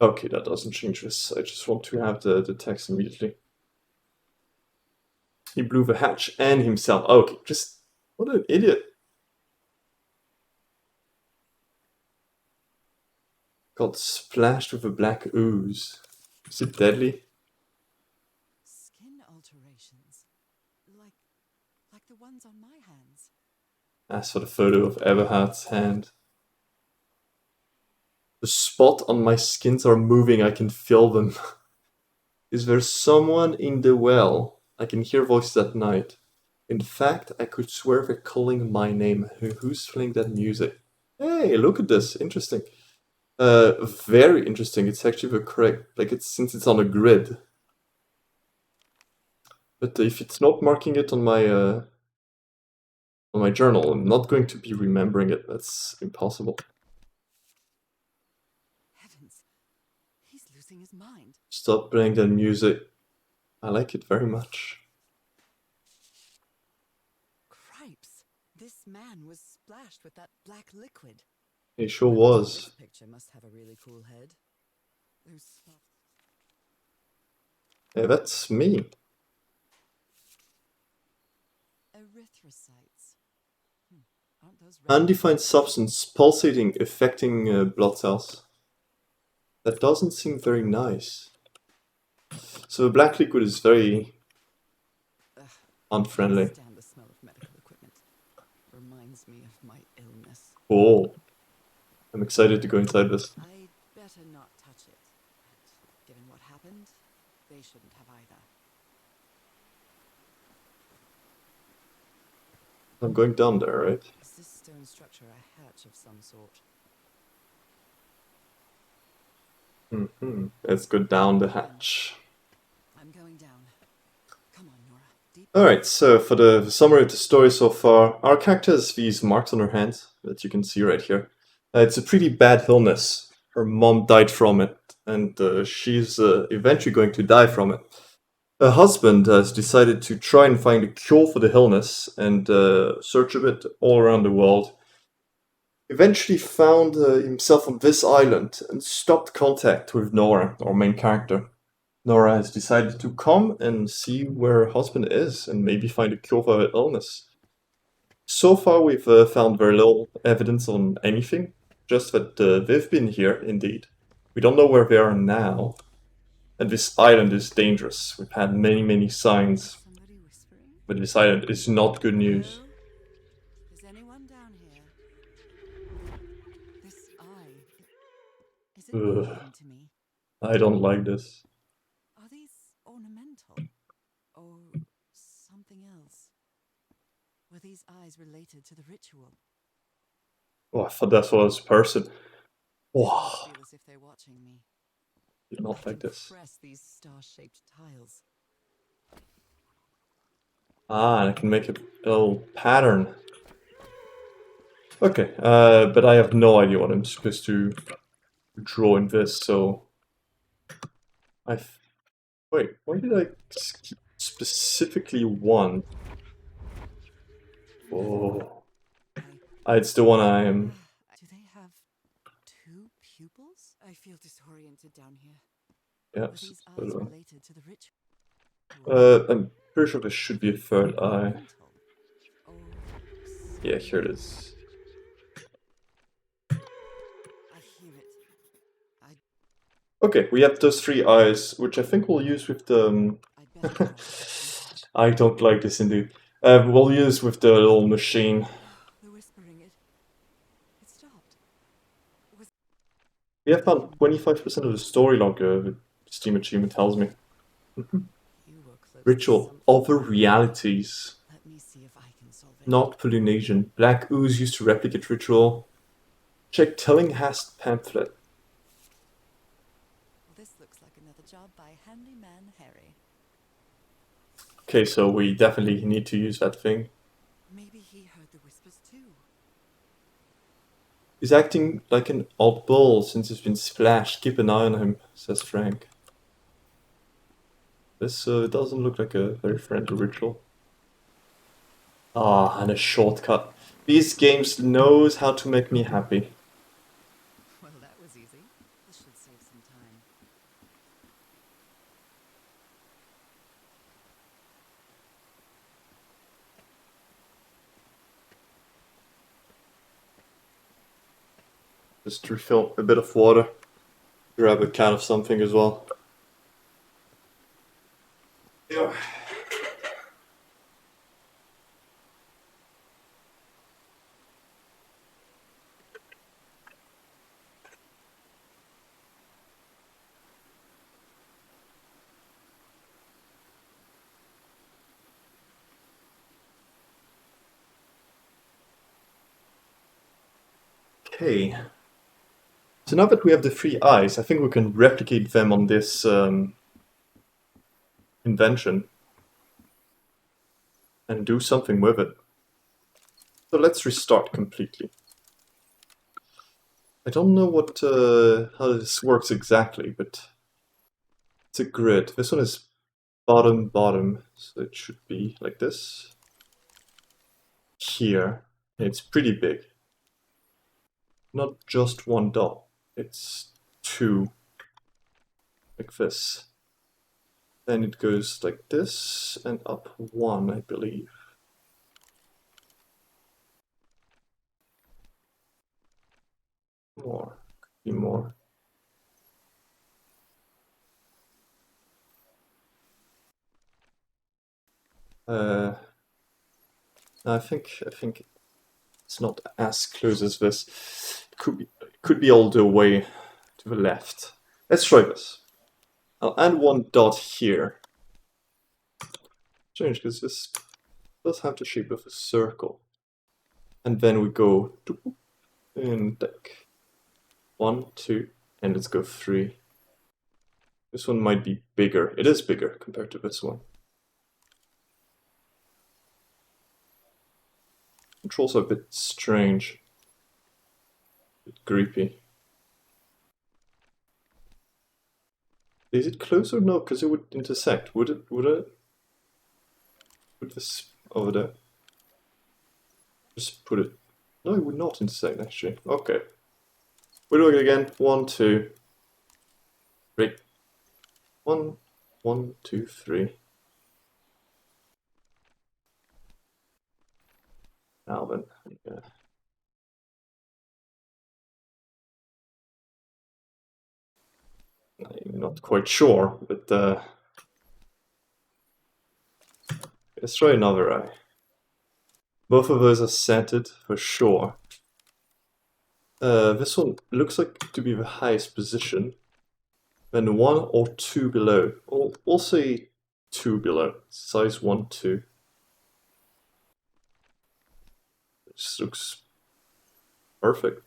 A: Okay, that doesn't change this. I just want to have the text immediately. He blew the hatch and himself. Okay, just... What an idiot. Got splashed with a black ooze. Is it deadly?
B: Skin alterations. Like the ones on my hands.
A: As for the photo of Everhard's hand. The spot on my skins are moving, I can feel them. Is there someone in the well? I can hear voices at night. In fact, I could swear they're calling my name. Who's playing that music? Hey, look at this. Interesting. Very interesting. It's actually the correct, like it's since it's on a grid. But if it's not marking it on my journal, I'm not going to be remembering it. That's impossible.
B: Heavens, he's losing his mind.
A: Stop playing that music. I like it very much.
B: Cripes, this man was splashed with that black liquid.
A: He sure
B: Whoever took
A: was.
B: This picture must have a really cool head. Those spots.
A: Yeah, that's me.
B: Erythrocytes. Aren't those red
A: Undefined substance pulsating, affecting blood cells. That doesn't seem very nice. So the black liquid is very unfriendly.
B: Can't stand the smell of medical equipment. Reminds me of my illness.
A: Cool. I'm excited to go inside this.
B: I'd better not touch it. And given what happened, they shouldn't have either.
A: I'm going down there, right?
B: Is this stone structure a hatch of some sort?
A: Let's go down the hatch.
B: I'm going down. Come on, Nora. Deep.
A: Alright, so for the summary of the story so far, our character has these marks on her hands that you can see right here. It's a pretty bad illness. Her mom died from it, and she's eventually going to die from it. Her husband has decided to try and find a cure for the illness and search a bit all around the world. Eventually found himself on this island and stopped contact with Nora, our main character. Nora has decided to come and see where her husband is and maybe find a cure for her illness. So far we've found very little evidence on anything, just that they've been here indeed. We don't know where they are now. And this island is dangerous. We've had many signs,
B: Somebody whispering?
A: but this island is not good news.
B: Hello? Is anyone down here? This eye. Is it
A: Ugh.
B: talking to me?
A: I don't like this.
B: Are these ornamental? Or something else? Were these eyes related to the ritual?
A: Oh, I thought that was a person. Wow,
B: I feel as if they're watching me.
A: I do not like this.
B: Press these star-shaped tiles.
A: Ah, and I can make a little pattern. Okay, but I have no idea what I'm supposed to draw in this, so... Wait, why did I specifically one? Oh, it's the one I am...
B: Do they have two pupils? I feel disoriented down here.
A: Yeah,
B: Were these eyes related to the ritual?
A: I'm pretty sure there should be a third eye.
B: Ornamental? Or
A: Yeah, here it is.
B: I hear it.
A: Okay, we have those three eyes, which I think we'll use with the...
B: I'd better try it.
A: I don't like this indeed. We'll use with the little machine.
B: The whispering, it stopped.
A: We have found 25% of the story log, the Steam achievement tells me.
B: You were close to
A: Ritual,
B: something.
A: other realities.
B: Let me see if I can solve it.
A: Not Polynesian. Black ooze used to replicate ritual. Check Tillinghast pamphlet.
B: This looks like another job by Handyman Harry.
A: Okay, so we definitely need to use that thing.
B: Maybe he heard the whispers too.
A: He's acting like an odd bull since he's been splashed. Keep an eye on him, says Frank. This doesn't look like a very friendly ritual. Ah, and a shortcut. These games knows how to make me happy.
B: Well, that was easy. This should save some time.
A: Just refill a bit of water. Grab a can of something as well. Yeah. Okay. So now that we have the 3 eyes, I think we can replicate them on this invention and do something with it. So let's restart completely. I don't know what how this works exactly, but it's a grid. This one is bottom, bottom, so it should be like this. Here, and it's pretty big. Not just 1 dot, it's 2, like this. Then it goes like this, and up 1, I believe. More, could be more. I think it's not as close as this. It could be all the way to the left. Let's try this. I'll add 1 dot here. Strange, because this does have the shape of a circle. And then we go in deck. 1, 2, and let's go 3. This one might be bigger. It is bigger compared to this one. Controls are a bit strange. A bit creepy. Is it close or no? Because it would intersect. Would it? Put this over there. Just put it. No, it would not intersect actually. Okay. We're doing it again. 1, 2, 3. 1, 1, 2, 3. Now then, yeah. I'm not quite sure, but let's try another eye. Both of those are centered for sure. This one looks like to be the highest position. Then 1 or 2 below. We'll say 2 below. Size 1, 2. This looks perfect.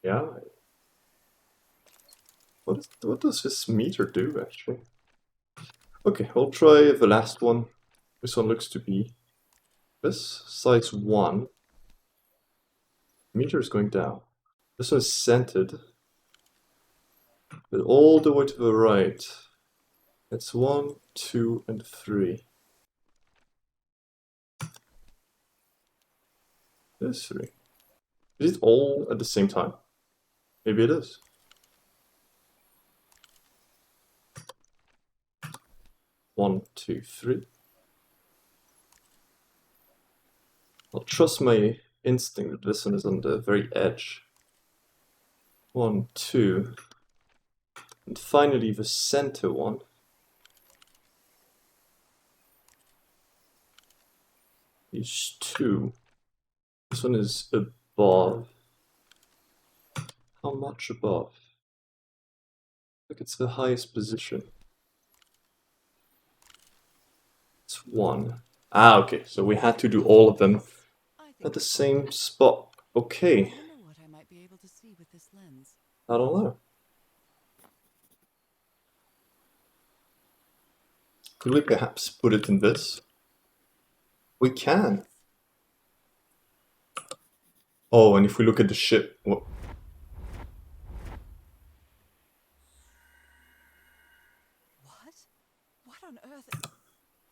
A: Yeah. What does this meter do actually? Okay, we'll try the last one. This one looks to be this, size 1. Meter is going down. This one is centered, but all the way to the right. It's 1, 2, and 3. There's 3. Is it all at the same time? Maybe it is. One, 2, 3. I'll trust my instinct that this one is on the very edge. 1, 2. And finally the center one. Is 2. This one is above. How much above? Look, it's the highest position. It's 1. Ah, okay, so we had to do all of them at the same spot. Okay.
B: I wonder what I might be able to see with this lens.
A: I don't know. Could we perhaps put it in this? We can. Oh, and if we look at the ship, what?
B: What on earth?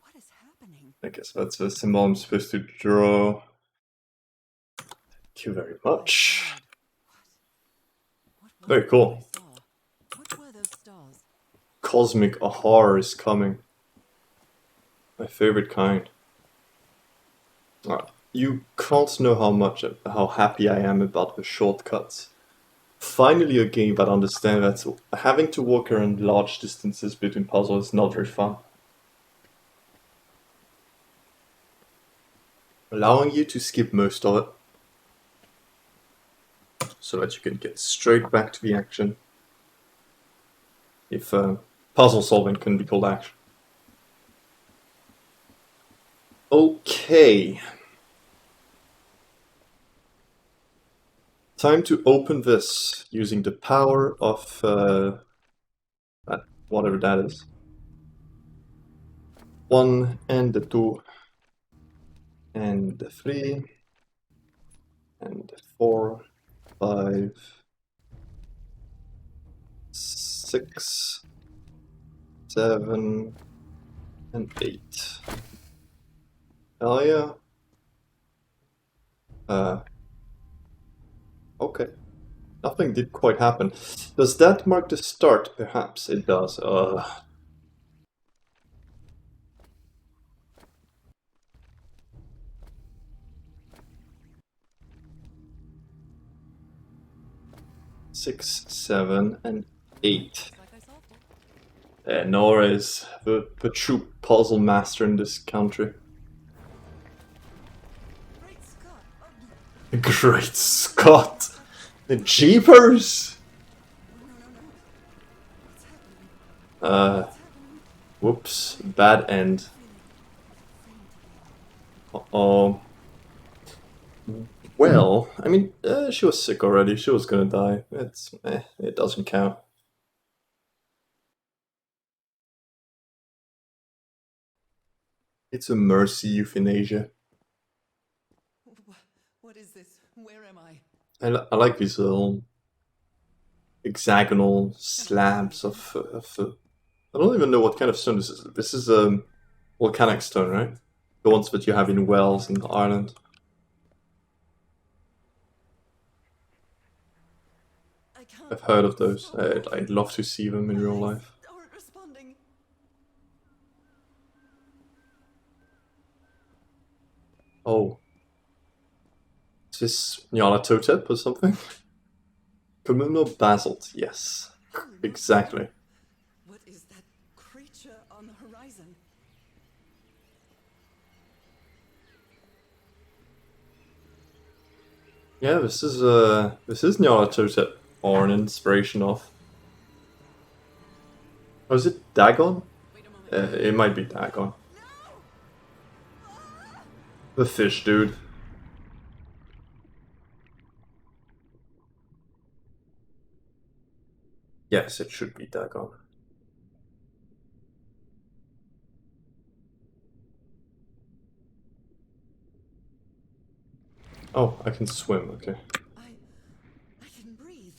B: What is happening?
A: I guess that's the symbol I'm supposed to draw. Thank you very much.
B: What
A: Very cool.
B: What were those stars?
A: Cosmic horror is coming. My favorite kind. You can't know how happy I am about the shortcuts. Finally a game that understands that having to walk around large distances between puzzles is not very fun. Allowing you to skip most of it, so that you can get straight back to the action. If Puzzle solving couldn't be called action. Okay. Time to open this using the power of whatever that is. 1 and the 2 and the 3 and the 4, 5, 6, 7, and 8. Hell yeah. Okay. Nothing did quite happen. Does that mark the start? Perhaps it does. 6, 7, and 8. Nora is the true puzzle master in this country. Great Scott! The Jeepers! Whoops. Bad end. Uh-oh. Well, I mean, she was sick already. She was gonna die. It doesn't count. It's a mercy euthanasia.
B: What is this? Where am I?
A: I like these little hexagonal slabs of I don't even know what kind of stone this is. This is volcanic stone, right? The ones that you have in Wales in Ireland. I've heard of those. I'd love to see them in real life.
B: Aren't responding.
A: Oh. Is this Nyarlathotep or something? Communal basalt, yes. Exactly.
B: What is that creature on the horizon?
A: Yeah, this is Nyarlathotep, or an inspiration of. Oh, is it Dagon? It might be Dagon. The fish dude. Yes, it should be Dagon. Oh, I can swim, okay.
B: I can breathe.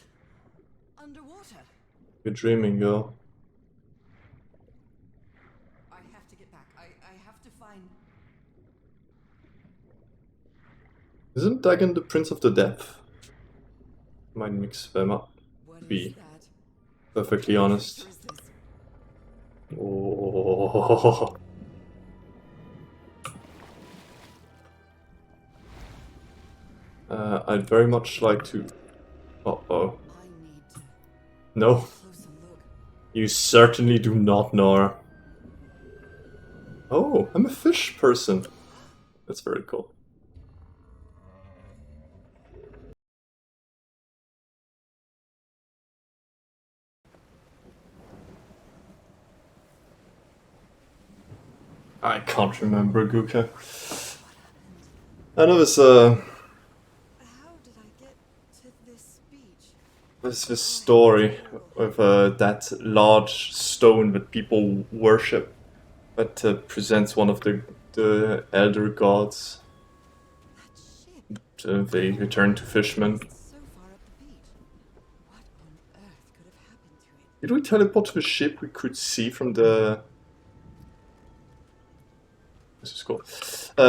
B: Underwater.
A: You're dreaming, girl.
B: I have to get back. I have to find...
A: Isn't Dagon the Prince of the Depth? Might mix them up.
B: What
A: Be
B: is that?
A: perfectly honest.
B: What is this?
A: Oh. I'd very much like to... Uh-oh.
B: I need to
A: No,
B: closer look.
A: you certainly do not, Nora. Oh, I'm a fish person. That's very cool. I can't remember, Guka. I know this,
B: How did I get to this beach?
A: there's this story of that large stone that people worship that presents one of the elder gods.
B: That ship.
A: They return to fishmen.
B: It's so far up the beach. What on earth could have happened to it?
A: Did we teleport to the ship we could see from the... This is cool.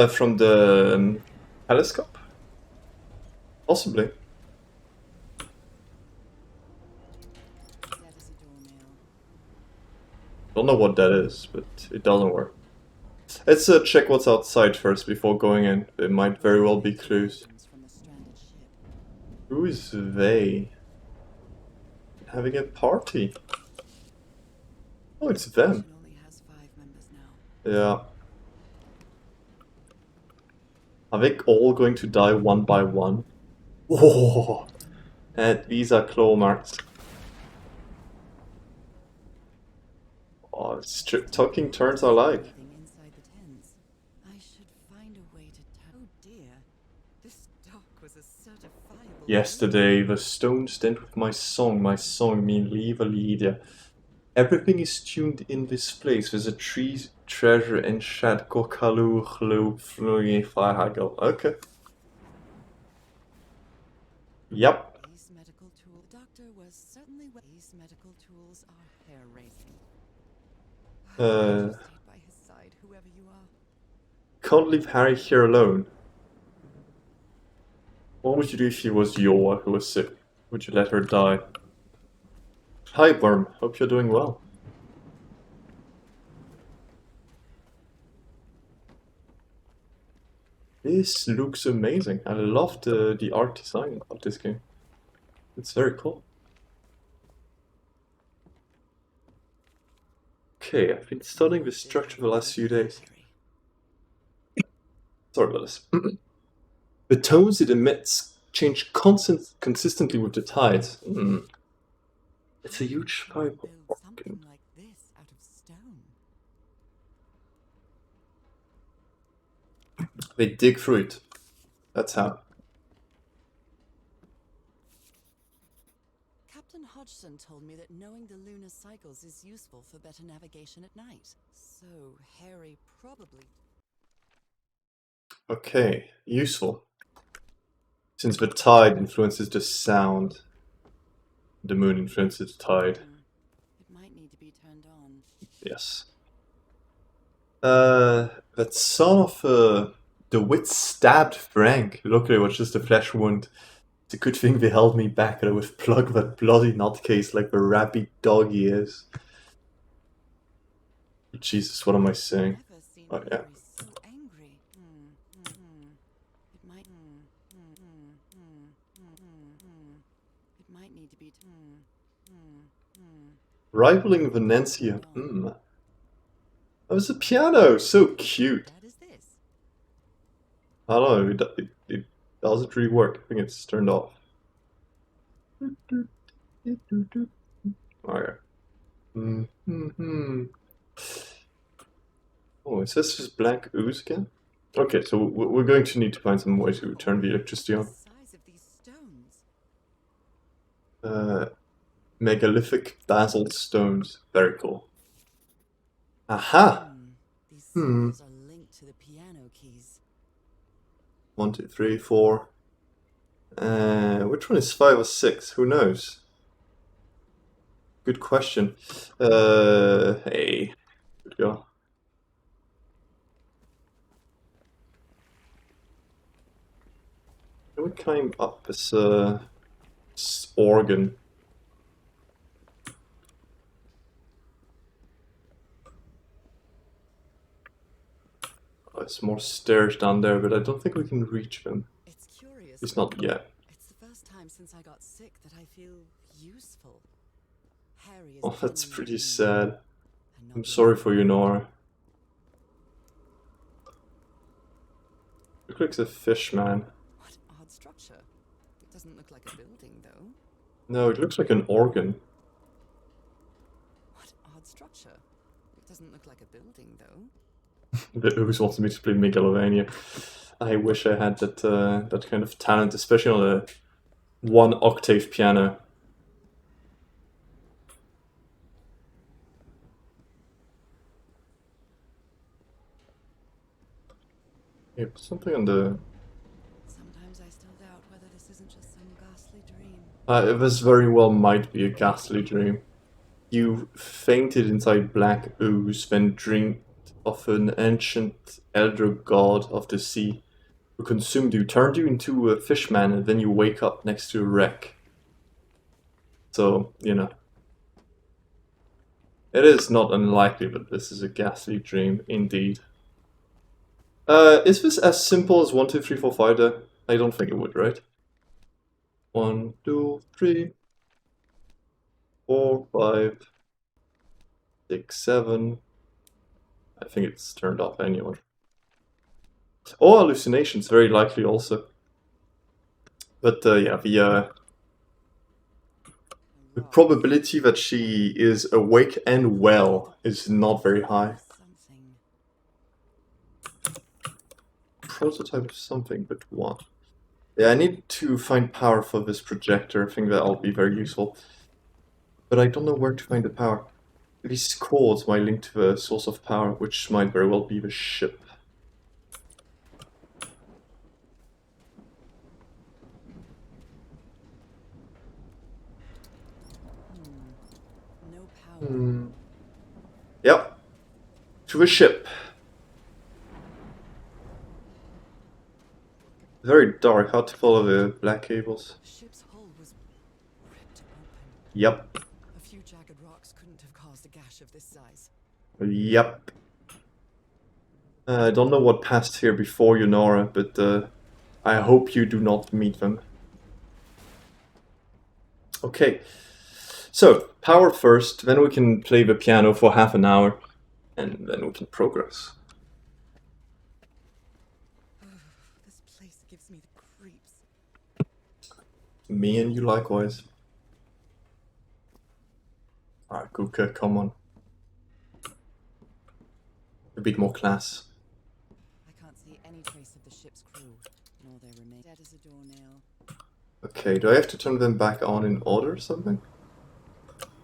A: From the telescope? Possibly.
B: That is a doornail.
A: Don't know what that is, but it doesn't work. Let's check what's outside first before going in. There might very well be clues.
B: From a stranded ship.
A: Who is they? Having a party. Oh, it's them.
B: It only has 5 members now.
A: Yeah. Are they all going to die one by one? Oh, and these are claw marks. Oh, tucking turns I like.
B: Everything inside the tents. I should find a way to oh dear. This dock was a certifiable
A: Yesterday, the stones stand with my song mean leave a Lydia. Everything is tuned in this place. There's a tree, treasure, and shed. Kokalu, gloop, flugifahagel. Okay. Yep.
B: These medical tools. The doctor was certainly. These medical tools are hair raising. Stay by his side, whoever you are.
A: Can't leave Harry here alone. What would you do if he was Yor who was sick? Would you let her die? Hi, Worm. Hope you're doing well. This looks amazing. I love the art design of this game. It's very cool. Okay, I've been studying the structure the last few days. Sorry about this. The tones it emits change consistently with the tides. It's a huge pipe
B: Build something
A: organ.
B: like this out of stone.
A: They dig through it. That's how.
B: Captain Hodgson told me that knowing the lunar cycles is useful for better navigation at night. So Harry probably.
A: Okay, useful. Since the tide influences the sound, the moon influences the tide.
B: It might need to be turned on.
A: Yes. That son of the wit stabbed Frank. Luckily, it was just a flesh wound. It's a good thing they held me back, and I would plug that bloody nutcase like the rabid dog he is. Jesus, what am I saying?
B: Never seen
A: Oh, yeah.
B: Harry so angry. It might. It might need to be.
A: Rivaling Venencia. That was a piano, so cute.
B: What is this?
A: I don't know, it doesn't really work. I think it's turned off. Okay. Oh, is this just black ooze again? Okay, so we're going to need to find some way to turn the electricity on.
B: The size of these stones.
A: Megalithic basalt stones. Very cool. Aha!
B: These symbols are linked to the piano keys.
A: 1, 2, 3, 4. Which one is 5 or 6? Who knows? Good question. Hey. Good go. Can we climb up this organ? Oh, there's more stairs down there, but I don't think we can reach them.
B: It's curious.
A: It's not yet.
B: It's the first time since I got sick that I feel useful. Harry is
A: Oh, that's
B: genuinely
A: pretty
B: human,
A: sad.
B: and not
A: I'm
B: the
A: sorry
B: other.
A: for you, Nora. Looks like a fish, man.
B: What odd structure. It doesn't look like a building, though.
A: No, it looks like an organ.
B: What odd structure. It doesn't look like a building, though.
A: The Ooze wants me to play Megalovania. I wish I had that kind of talent, especially on a 1-octave piano. Yeah, put something on the...
B: Sometimes I still doubt whether this isn't just some ghastly dream.
A: This very well might be a ghastly dream. You fainted inside black ooze, then dreamed of an ancient elder god of the sea who consumed you, turned you into a fishman, and then you wake up next to a wreck. So, you know. It is not unlikely that this is a ghastly dream, indeed. Is this as simple as 1, 2, 3, 4, 5 there? I don't think it would, right? 1, 2, 3, 4, 5, 6, 7. I think it's turned off anyway. Or hallucinations, very likely also. But yeah, the The probability that she is awake and well is not very high.
B: Something.
A: Prototype of something, but what? Yeah, I need to find power for this projector. I think that'll be very useful. But I don't know where to find the power. These cords might link to the source of power, which might very well be the ship.
B: No power.
A: Yep. To the ship. Very dark, hard to follow the black cables.
B: The ship's hull was ripped open.
A: Yep.
B: A few jagged rocks couldn't have caused a gash of this size.
A: Yep. I don't know what passed here before you, Nora, but I hope you do not meet them. Okay. So, power first, then we can play the piano for half an hour, and then we can progress.
B: This place gives me the creeps.
A: Me and you likewise. Alright, Guka, come on. A bit more class.
B: I can't see any trace of the ship's crew, nor their remains. Dead as a doornail.
A: Okay, do I have to turn them back on in order or something?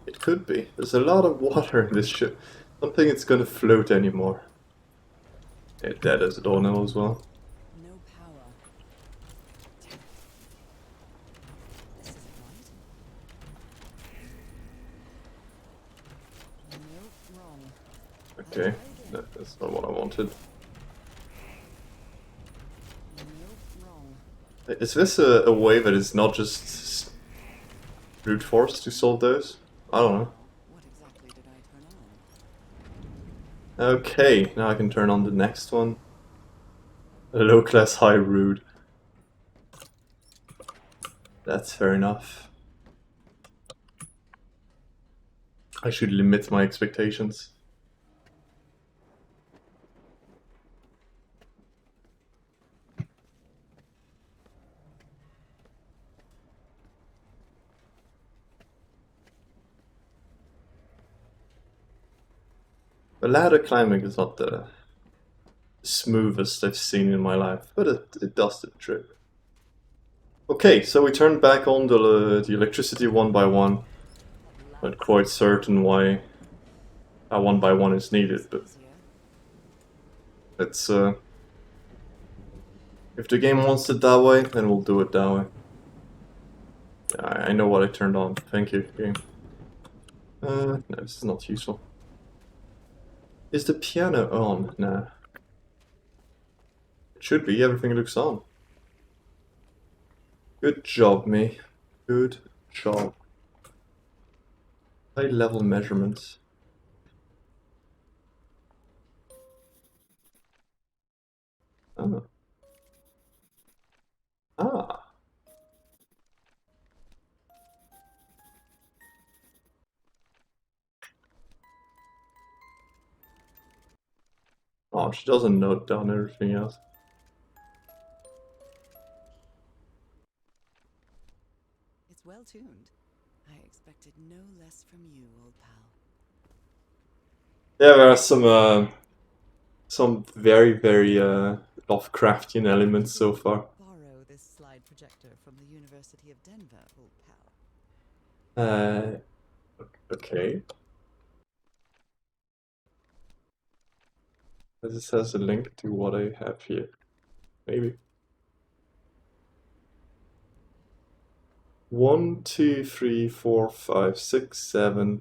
A: It could be. There's a lot of water in this ship. I don't think it's gonna float anymore. Yeah, dead as a doornail as well.
B: No power. This isn't right. Nope, wrong.
A: Okay, that's not what I wanted.
B: Nope, wrong.
A: Is this a way that is not just brute force to solve those? I don't know.
B: What exactly did I turn on?
A: Okay, now I can turn on the next one. Low class, high rude. That's fair enough. I should limit my expectations. The ladder climbing is not the smoothest I've seen in my life, but it does the trick. Okay, so we turned back on the electricity one by one. Not quite certain why a one by one is needed, but let's if the game wants it that way, then we'll do it that way. I know what I turned on. Thank you, game. No, this is not useful. Is the piano on? Nah. It should be, everything looks on. Good job, me. Good job. High level measurements. Ah. Ah. Oh, she doesn't note down everything else.
B: It's well tuned. I expected no less from you, old pal.
A: Yeah, there are some very Lovecraftian elements so far.
B: Borrow this slide projector from the University of Denver, old pal.
A: Okay. This has a link to what I have here. Maybe. 1, 2, 3, 4, 5, 6, 7,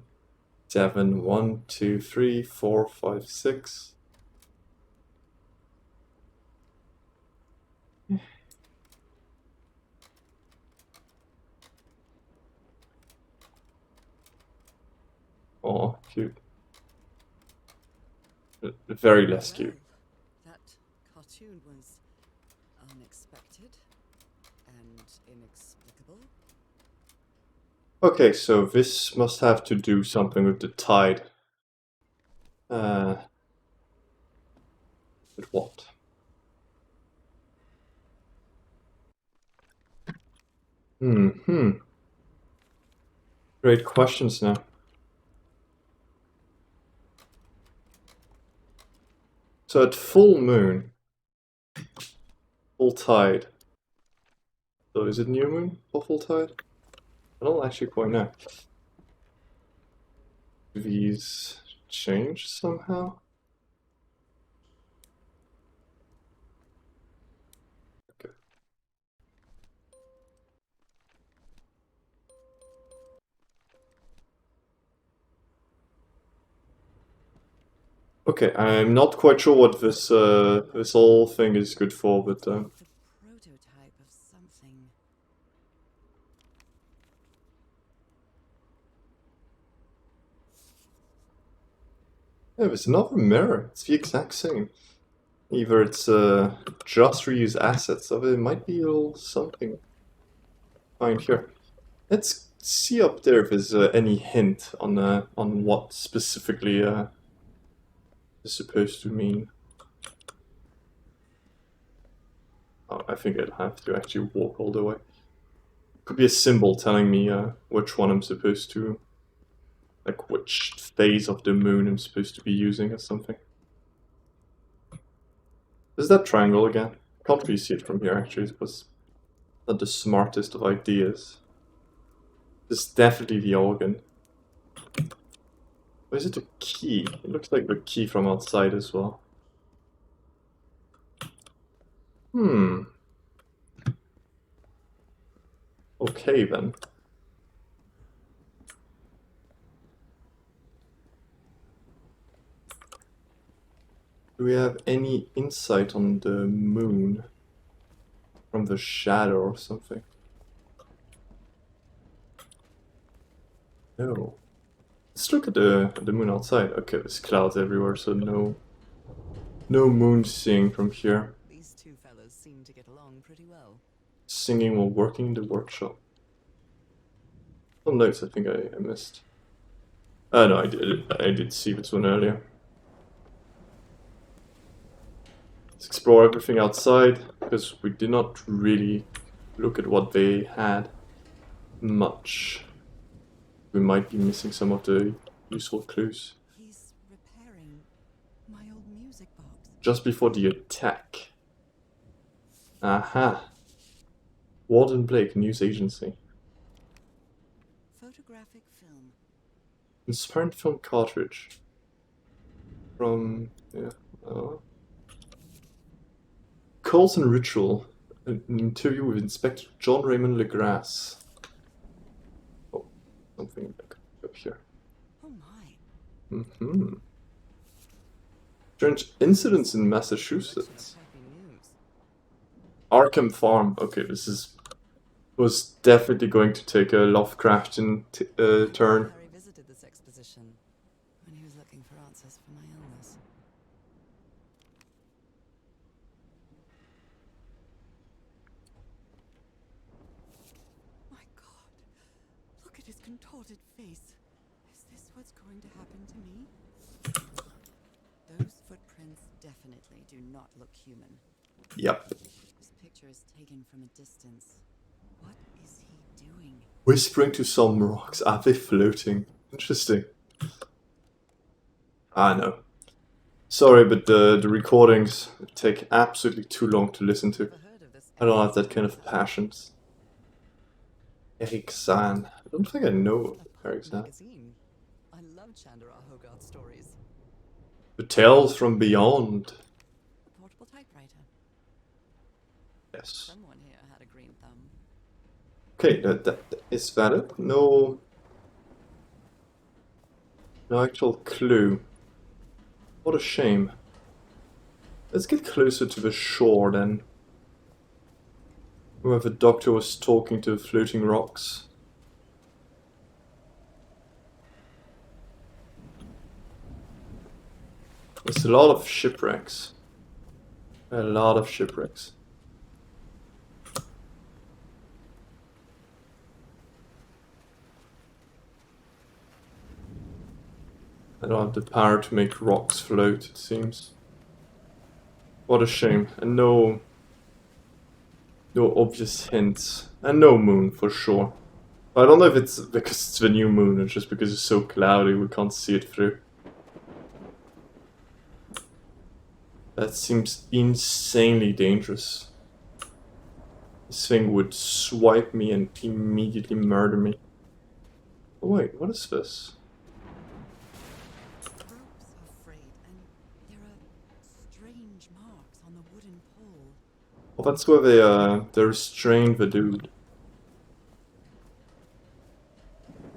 A: 7, 1, 2, 3, 4, 5, 6. Oh, cute. Very less cute.
B: Well, that cartoon was unexpected and inexplicable.
A: Okay, so this must have to do something with the tide. But what? Great questions now. So at full moon, full tide. So is it new moon or full tide? I don't actually quite know. Do these change somehow? Okay. Okay, I'm not quite sure what this this whole thing is good for, but
B: The prototype of something.
A: yeah, there's another mirror. It's the exact same. Either it's just reuse assets, or it might be a little something. Find here. Let's see up there if there's any hint on what specifically is supposed to mean. Oh, I think I'd have to actually walk all the way. Could be a symbol telling me which one I'm supposed to, like which phase of the moon I'm supposed to be using or something. Is that triangle again? Can't really see it from here actually. It was not the smartest of ideas. This is definitely the organ. Or is it a key? It looks like the key from outside as well. Okay then. Do we have any insight on the moon? From the shadow or something? No. Let's look at the moon outside. Okay, there's clouds everywhere, so no moon seeing from here.
B: These two fellows seem to get along pretty well.
A: Singing while working in the workshop. Some notes I think I missed. No, I did see this one earlier. Let's explore everything outside, because we did not really look at what they had much. We might be missing some of the useful clues.
B: He's repairing my old music box.
A: Just before the attack. Aha. Warden Blake, news agency.
B: Photographic film.
A: Transparent film cartridge. From, yeah, Colson Ritual. An interview with Inspector John Raymond Legrasse. Oh, something up here.
B: Oh my.
A: Strange incidents in Massachusetts.
B: Happy news.
A: Arkham Farm. Okay, was definitely going to take a Lovecraftian turn.
B: Harry visited this exposition when he was looking for answers for my illness. My God, look at his contorted face. Is this what's going to happen to me? Those footprints definitely do not look human.
A: Yep.
B: This picture is taken from a distance. What is he doing?
A: Whispering to some rocks. Are they floating? Interesting. I know. Sorry, but the recordings take absolutely too long to listen to.
B: Never heard of this
A: I don't have that kind of passions. Eric Zahn. I don't think I know Eric Zahn.
B: magazine. I love Chandra Hogarth stories.
A: The Tales from Beyond.
B: A portable typewriter.
A: Yes.
B: Someone here had a green thumb.
A: Okay, that is valid. No actual clue. What a shame. Let's get closer to the shore then. Where the doctor was talking to the floating rocks. There's a lot of shipwrecks. A lot of shipwrecks. I don't have the power to make rocks float, it seems. What a shame. And no obvious hints. And no moon, for sure. I don't know if it's because it's the new moon or just because it's so cloudy we can't see it through. That seems insanely dangerous. This thing would swipe me and immediately murder me. Oh wait, what is this?
B: Ropes are frayed, and there are strange marks on the wooden pole.
A: Well, that's where they restrained the dude.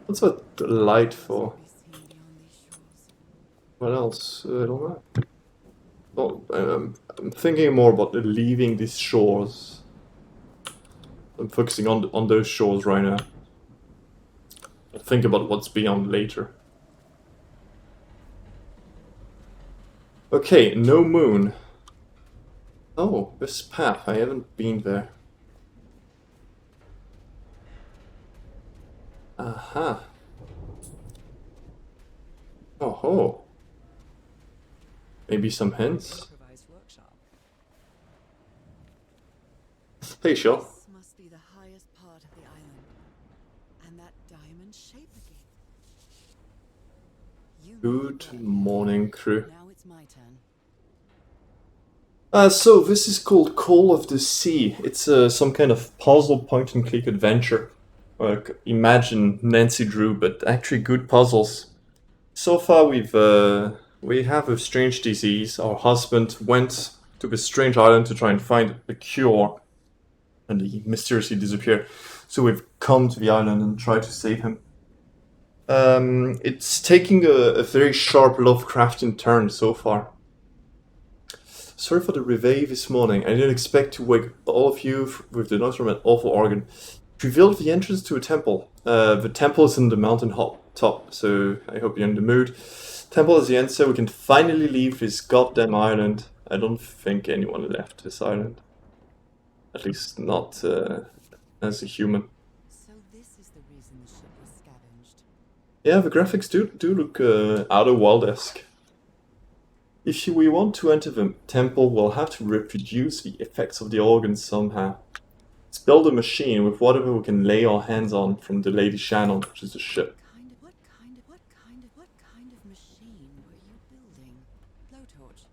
A: What's that light for?
B: Be seen beyond these shores.
A: What else? I don't know. Well, I'm thinking more about leaving these shores. I'm focusing on those shores right now. I'll think about what's beyond later. Okay, no moon. Oh, this path. I haven't been there. Aha. Oh ho. Maybe some hints.
B: Improvised workshop.
A: Hey, Shell.
B: This must be the highest part of the island. And that diamond shape again. You know
A: Good
B: where-
A: morning, crew.
B: Now it's my turn.
A: So this is called Call of the Sea. It's some kind of puzzle point-and-click adventure. Imagine Nancy Drew, but actually good puzzles. So far we have a strange disease. Our husband went to this strange island to try and find a cure, and he mysteriously disappeared. So we've come to the island and tried to save him. It's taking a very sharp Lovecraftian turn so far. Sorry for the reveille this morning. I didn't expect to wake all of you with the noise from an awful organ. It revealed the entrance to a temple. The temple is in the mountain top, so I hope you're in the mood. Temple is the answer. We can finally leave this goddamn island. I don't think anyone left this island. At least not as a human.
B: So this is the reason the ship was scavenged.
A: Yeah, the graphics do look Outer Wild-esque. If we want to enter the temple, we'll have to reproduce the effects of the organs somehow. Let's build a machine with whatever we can lay our hands on from the Lady Shannon, which is the ship.
B: What kind of machine were you building? Blowtorch.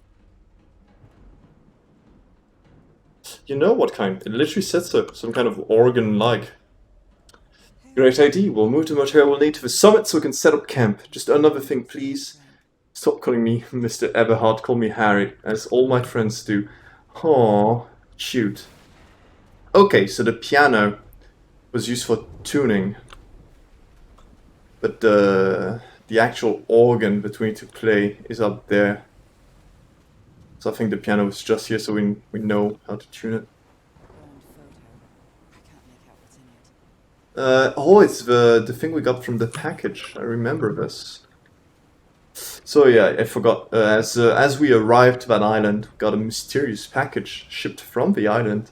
A: You know what kind? It literally says so. Some kind of organ-like. Great idea. We'll move the material we'll need to the summit so we can set up camp. Just another thing, please. Stop calling me Mr. Eberhard. Call me Harry, as all my friends do. Aww, cute. Okay, so the piano was used for tuning, but the actual organ that we need to play is up there. So I think the piano was just here, so we know how to tune it.
B: Burned photo. I can't make out what's in it.
A: Oh, it's the thing we got from the package. I remember this. So yeah, I forgot. As we arrived to that island, we got a mysterious package shipped from the island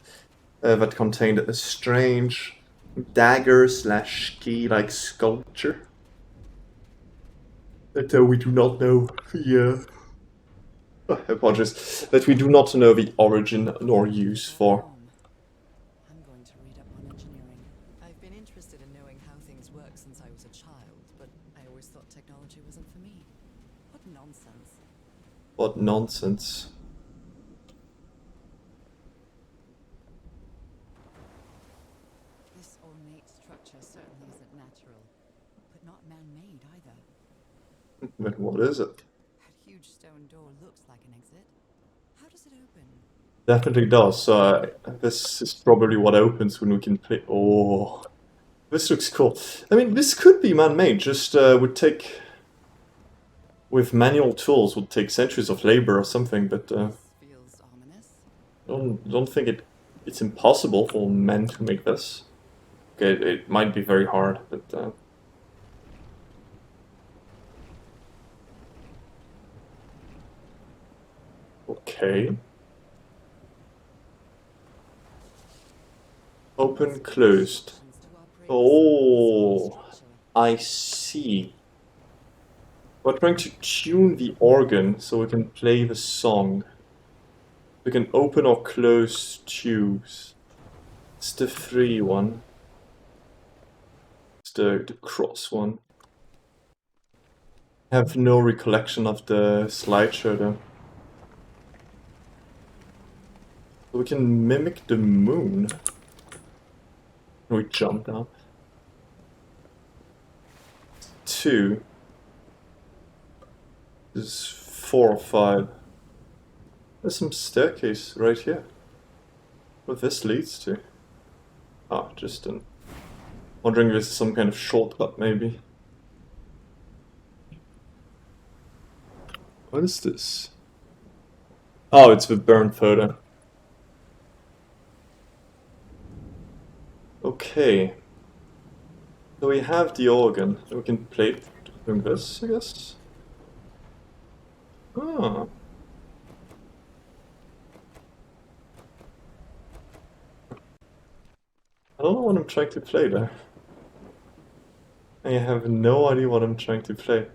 A: that contained a strange dagger/key-like sculpture that we do not know. Yeah. Apologies. That we do not know the origin nor use for.
B: I'm going to read up on engineering. I've been interested in knowing how things work since I was a child, but I always thought technology wasn't for me. What nonsense.
A: What nonsense.
B: This ornate structure certainly isn't natural, but not man-made either.
A: But what is it?
B: That huge stone door looks like an exit. How does it open?
A: Definitely does. This is probably what opens when we can play. Oh, this looks cool. I mean, this could be man-made. Just would take, with manual tools, would take centuries of labor or something. But
B: Feels ominous.
A: don't think it's impossible for men to make this. Okay, it might be very hard, but. Okay. Open, closed. Oh, I see. We're trying to tune the organ so we can play the song. We can open or close tubes. It's the free one. the cross one. I have no recollection of the slideshow though. We can mimic the moon. We jump down. 2. This is 4 or 5. There's some staircase right here. What this leads to? Ah, just an... Wondering if this is some kind of shortcut maybe. What is this? Oh, it's the burn photo. Okay. So we have the organ. We can play it doing this, I guess. Ah. I don't know what I'm trying to play there. I have no idea what I'm trying to play.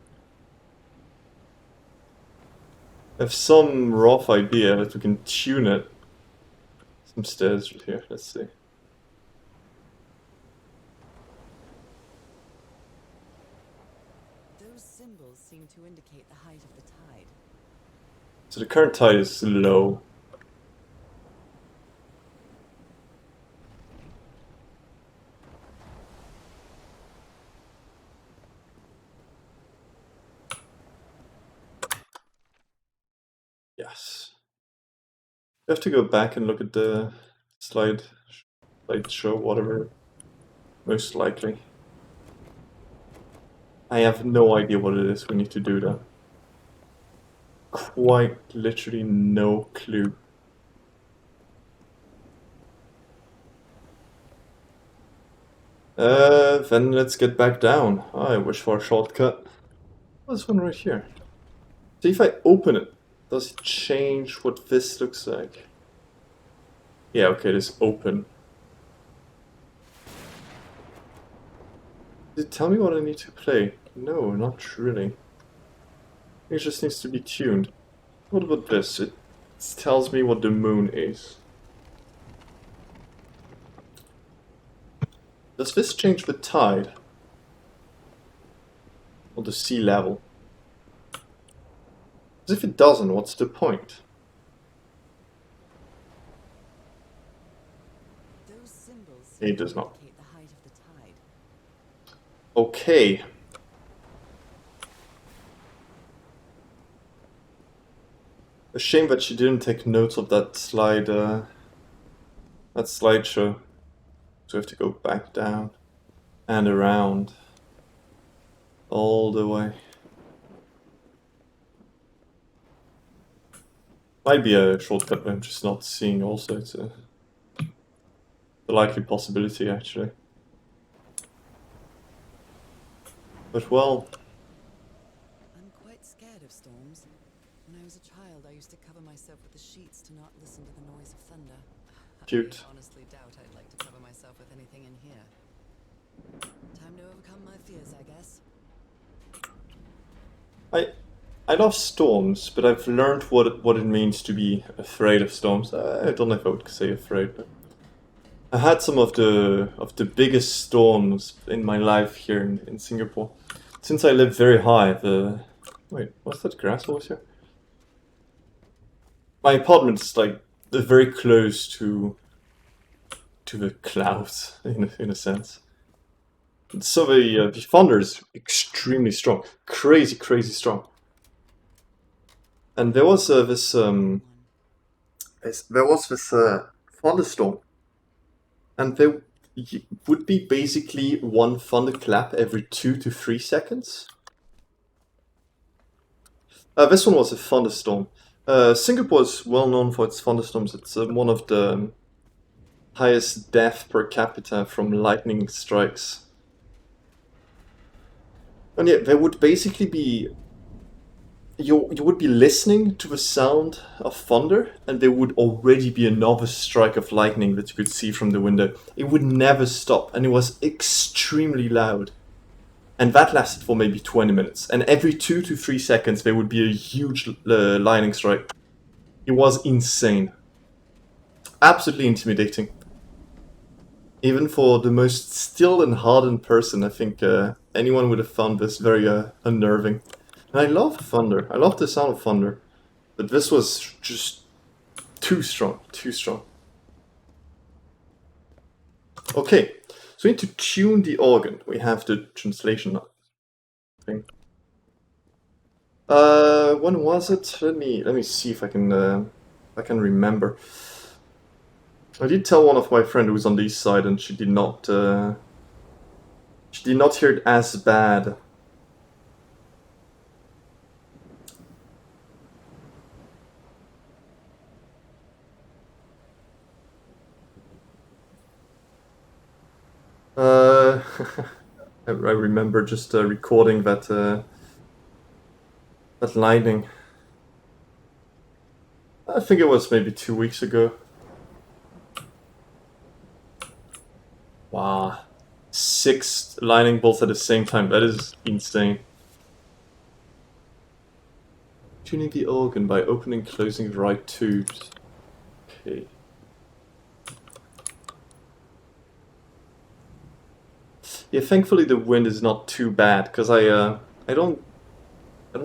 A: I have some rough idea that we can tune it. Some stairs right here, let's see.
B: Those symbols seem to indicate the height of the tide.
A: So the current tide is low. Yes. We have to go back and look at the slideshow, whatever. Most likely. I have no idea what it is we need to do though. Quite literally no clue. Then let's get back down. I wish for a shortcut. There's one right here. See if I open it. Does it change what this looks like? Yeah, okay, it is open. Did it tell me what I need to play? No, not really. It just needs to be tuned. What about this? It tells me what the moon is. Does this change the tide? Or the sea level? Because if it doesn't, what's the point?
B: Those symbols
A: It does not.
B: indicate the height of the tide.
A: Okay. A shame that she didn't take notes of that slide, that slideshow. So we have to go back down and around all the way. Might be a shortcut I'm just not seeing also. It's a likely possibility actually. But well,
B: I'm quite scared of storms. When I was a child, I used to cover myself with the sheets to not listen to the noise of thunder.
A: Cute.
B: I honestly doubt I'd like to cover myself with anything in here. Time to overcome my fears, I guess.
A: I love storms, but I've learned what it means to be afraid of storms. I don't know if I would say afraid, but I had some of the biggest storms in my life here in Singapore. Since I live very high, wait, what's that grass over here? My apartment is like very close to the clouds in a sense. So the thunder is extremely strong, crazy strong. And there was this thunderstorm, and there would be basically one thunderclap every 2 to 3 seconds. This one was a thunderstorm. Singapore is well known for its thunderstorms. It's one of the highest death per capita from lightning strikes. And yeah, there would basically be... You would be listening to the sound of thunder, and there would already be another strike of lightning that you could see from the window. It would never stop, and it was extremely loud. And that lasted for maybe 20 minutes. And every 2 to 3 seconds there would be a huge lightning strike. It was insane. Absolutely intimidating. Even for the most still and hardened person, I think anyone would have found this very unnerving. And I love thunder. I love the sound of thunder. But this was just too strong. Too strong. Okay, so we need to tune the organ. We have the translation thing. When was it? Let me see if I can remember. I did tell one of my friends who was on the east side, and she did not hear it as bad. I remember just recording that that lightning. I think it was maybe 2 weeks ago. Wow. 6 lightning bolts at the same time. That is insane. Tuning the organ by opening and closing the right tubes. Okay. Yeah, thankfully the wind is not too bad, because I don't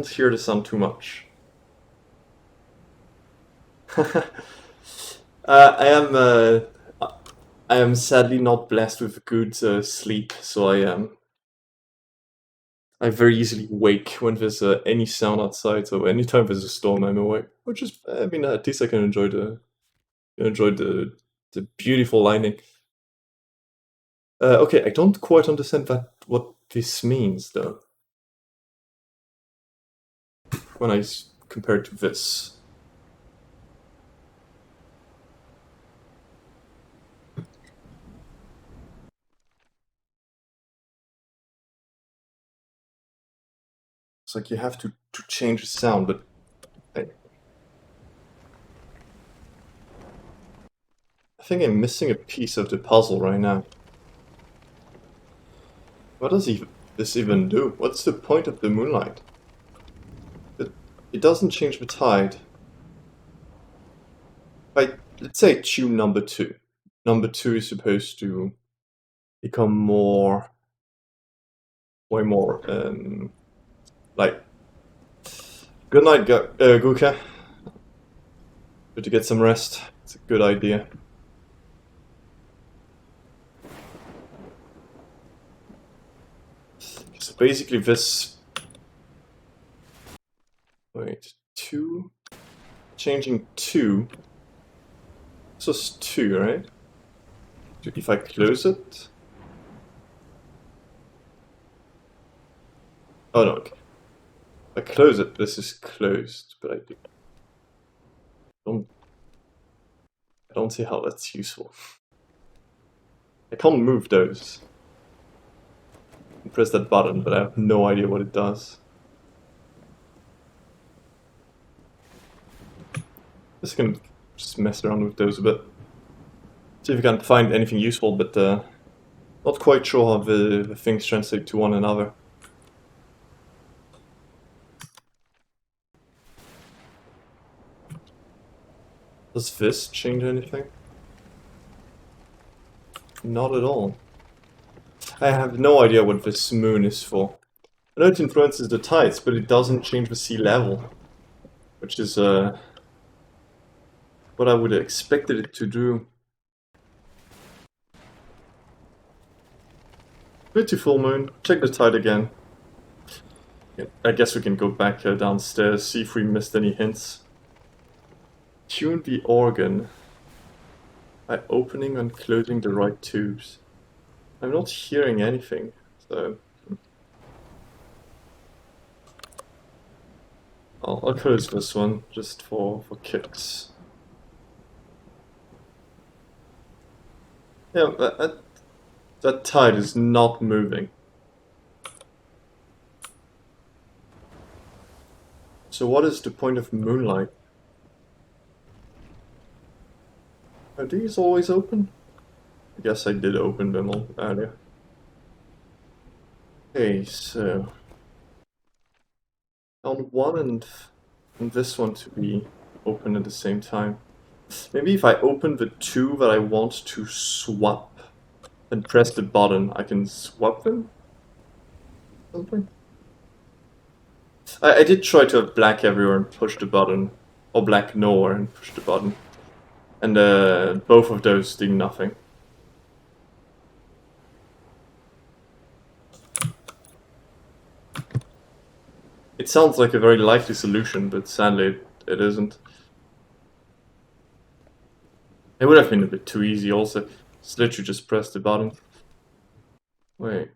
A: hear the sound too much. I am sadly not blessed with good sleep, so I very easily wake when there's any sound outside. So anytime there's a storm, I'm awake. Which is, I mean, at least I can enjoy the beautiful lightning. Okay, I don't quite understand what this means though. When I compare it to this. It's like you have to change the sound, but I think I'm missing a piece of the puzzle right now. What does this even do? What's the point of the moonlight? It doesn't change the tide. Let's say tune number 2. Number 2 is supposed to become way more, like, good night, Guka. Good to get some rest. It's a good idea. So basically this... Wait, 2? Changing 2? This was 2, right? If I close it... Oh no, okay. If I close it, this is closed, but I don't see how that's useful. I can't move those. I press that button, but I have no idea what it does. Just gonna mess around with those a bit. See if I can find anything useful, but not quite sure how the things translate to one another. Does this change anything? Not at all. I have no idea what this moon is for. I know it influences the tides, but it doesn't change the sea level. Which is what I would have expected it to do. Beautiful moon. Check the tide again. I guess we can go back downstairs, see if we missed any hints. Tune the organ by opening and closing the right tubes. I'm not hearing anything, so I'll close this one just for kicks. Yeah, that tide is not moving. So what is the point of moonlight? Are these always open? I guess I did open them all earlier. Okay, so I want one and this one to be open at the same time. Maybe if I open the 2 that I want to swap and press the button, I can swap them? Something? I did try to have black everywhere and push the button, or black nowhere and push the button. And both of those do nothing. It sounds like a very likely solution, but sadly it isn't. It would have been a bit too easy also. Just literally just press the button. Wait.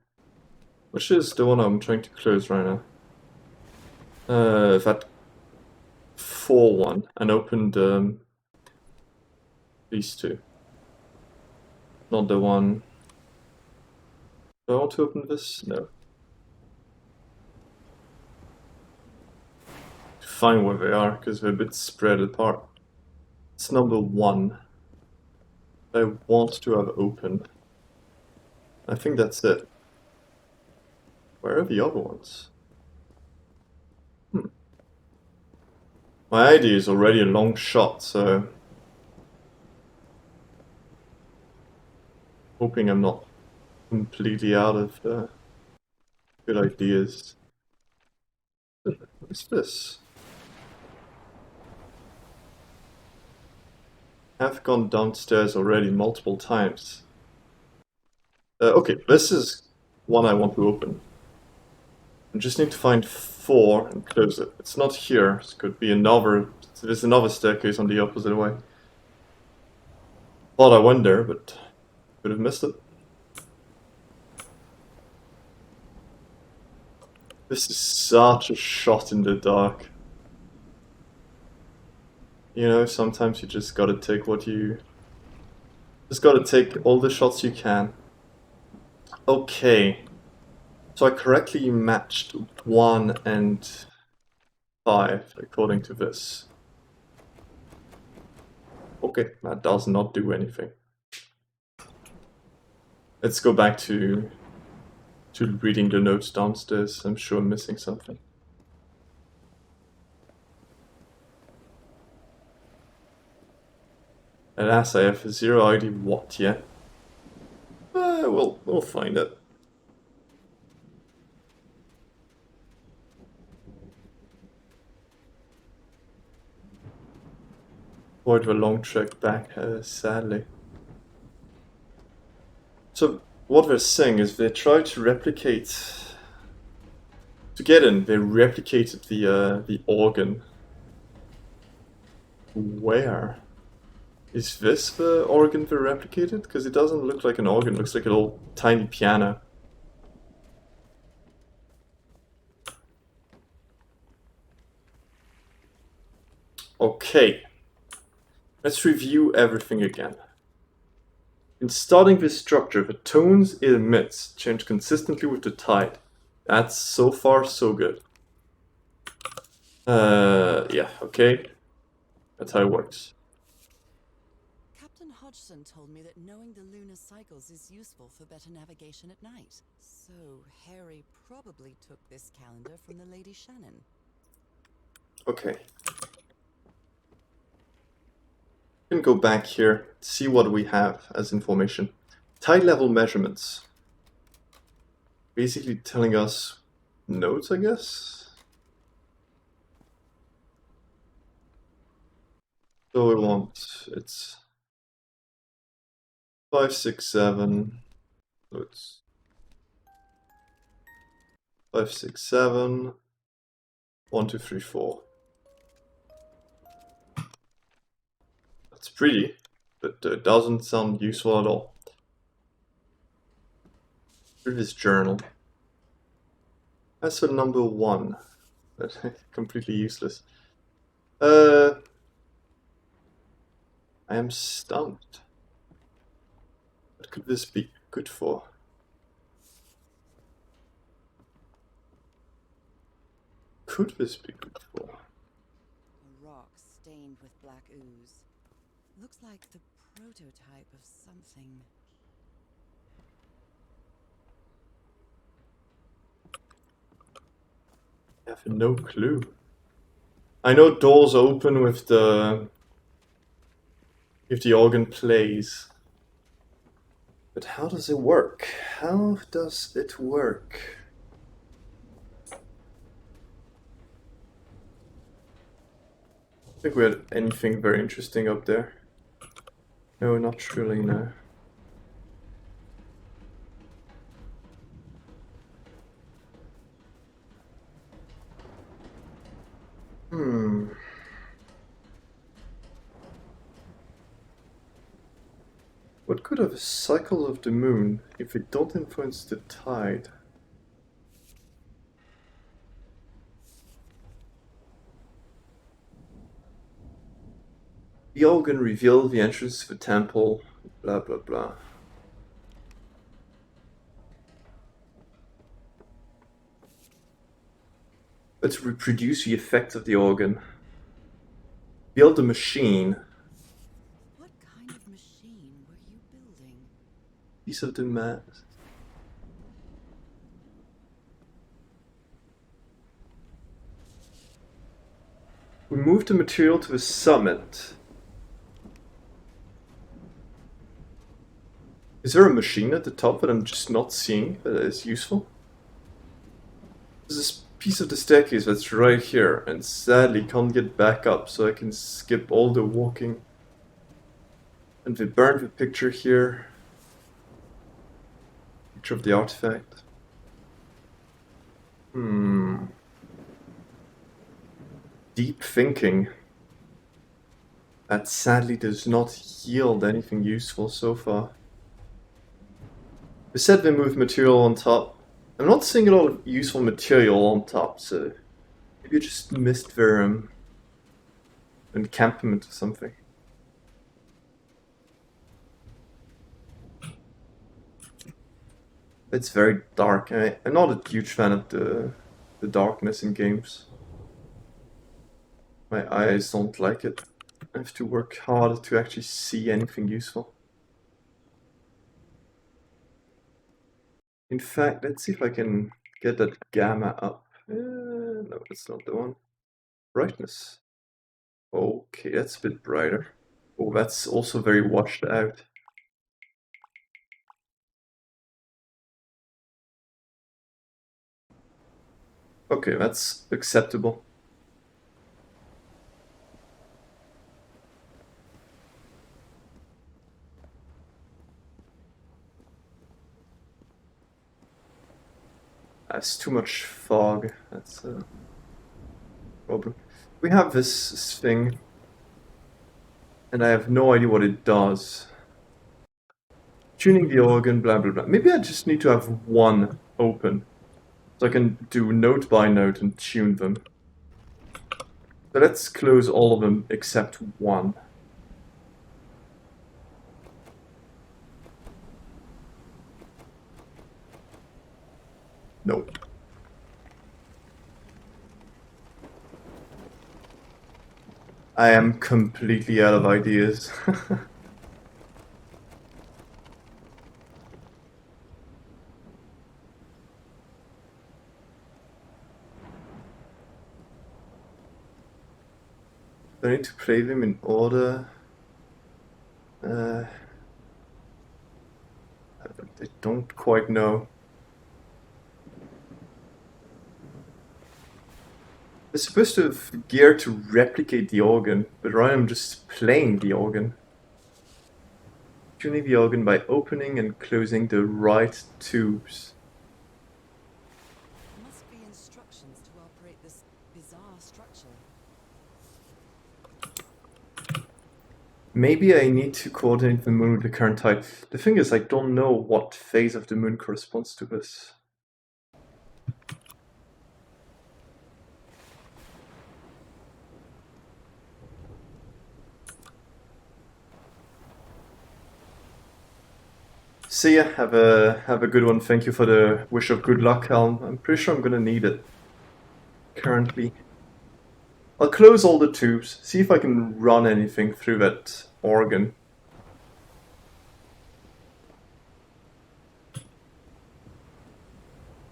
A: Which is the one I'm trying to close right now? That 4-1 and opened these two. Not the one. Do I want to open this? No. To find where they are, because they're a bit spread apart. It's number 1. I want to have open. I think that's it. Where are the other ones? My idea is already a long shot, so... hoping I'm not completely out of good ideas. What's this? I've gone downstairs already multiple times. Okay, this is one I want to open. I just need to find 4 and close it. It's not here, so it could be another... there's another staircase on the opposite way. Thought I went there, but could have missed it. This is such a shot in the dark. You know, sometimes you just gotta take what you... just gotta take all the shots you can. Okay. So I correctly matched 1 and 5, according to this. Okay, that does not do anything. Let's go back to reading the notes downstairs. I'm sure I'm missing something. Alas, I have zero idea what yet. We'll find it. Quite a long trek back, sadly. So what they're saying is they tried to replicate. To get in, they replicated the organ. Where? Is this the organ they replicated? Because it doesn't look like an organ, it looks like a little tiny piano. Okay. Let's review everything again. In starting this structure, the tones it emits change consistently with the tide. That's so far so good. Yeah, okay. That's how it works.
B: Captain Hodgson told me that knowing the lunar cycles is useful for better navigation at night. So Harry probably took this calendar from the Lady Shannon.
A: Okay. We can go back here, see what we have as information. Tide level measurements. Basically telling us nodes, I guess? So we want, it's 5, 6, 7. So it's 5, 6, 7. 1, 2, 3, 4. It's pretty, but it doesn't sound useful at all. Previous journal. As for number 1, that's completely useless. I am stumped. What could this be good for? Could this be good for?
B: A rock stained with black ooze. Looks like the prototype of something.
A: I have no clue. I know doors open with the... if the organ plays. But how does it work? How does it work? Think we had anything very interesting up there? No, not really, no. What could have a cycle of the moon if it don't influence the tide? The organ revealed the entrance to the temple, blah blah blah. Let's reproduce the effect of the organ. Build a machine.
B: What kind of machine were you building?
A: Piece of the mass. We move the material to the summit. Is there a machine at the top that I'm just not seeing that is useful? There's this piece of the staircase that's right here, and sadly can't get back up, so I can skip all the walking. And we burned the picture here. Picture of the artifact. Deep thinking. That sadly does not yield anything useful so far. We said we moved material on top. I'm not seeing a lot of useful material on top, so maybe I just missed their encampment or something. It's very dark. I'm not a huge fan of the darkness in games. My eyes don't like it. I have to work harder to actually see anything useful. In fact, let's see if I can get that gamma up. No, that's not the one. Brightness. Okay, that's a bit brighter. Oh, that's also very washed out. Okay, that's acceptable. That's too much fog. That's a problem. We have this thing, and I have no idea what it does. Tuning the organ, blah blah blah. Maybe I just need to have one open, so I can do note by note and tune them. So let's close all of them except one. Nope. I am completely out of ideas. Do I need to play them in order? I don't quite know. They're supposed to have gear to replicate the organ, but right, I'm just playing the organ. Tuning the organ by opening and closing the right tubes.
B: There must be instructions to operate this bizarre structure.
A: Maybe I need to coordinate the moon with the current tide. The thing is, I don't know what phase of the moon corresponds to this. See ya, have a good one. Thank you for the wish of good luck, I'm pretty sure I'm gonna need it. Currently. I'll close all the tubes, see if I can run anything through that organ.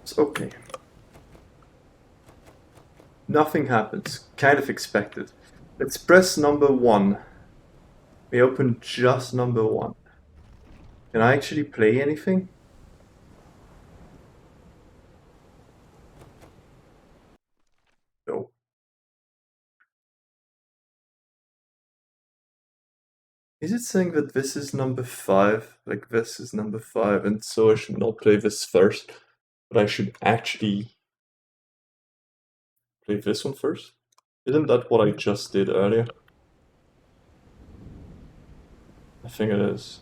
A: It's okay. Nothing happens, kind of expected. Let's press number 1. We open just number 1. Can I actually play anything? No. Is it saying that this is number 5? Like this is number 5, and so I should not play this first, but I should actually play this one first? Isn't that what I just did earlier? I think it is.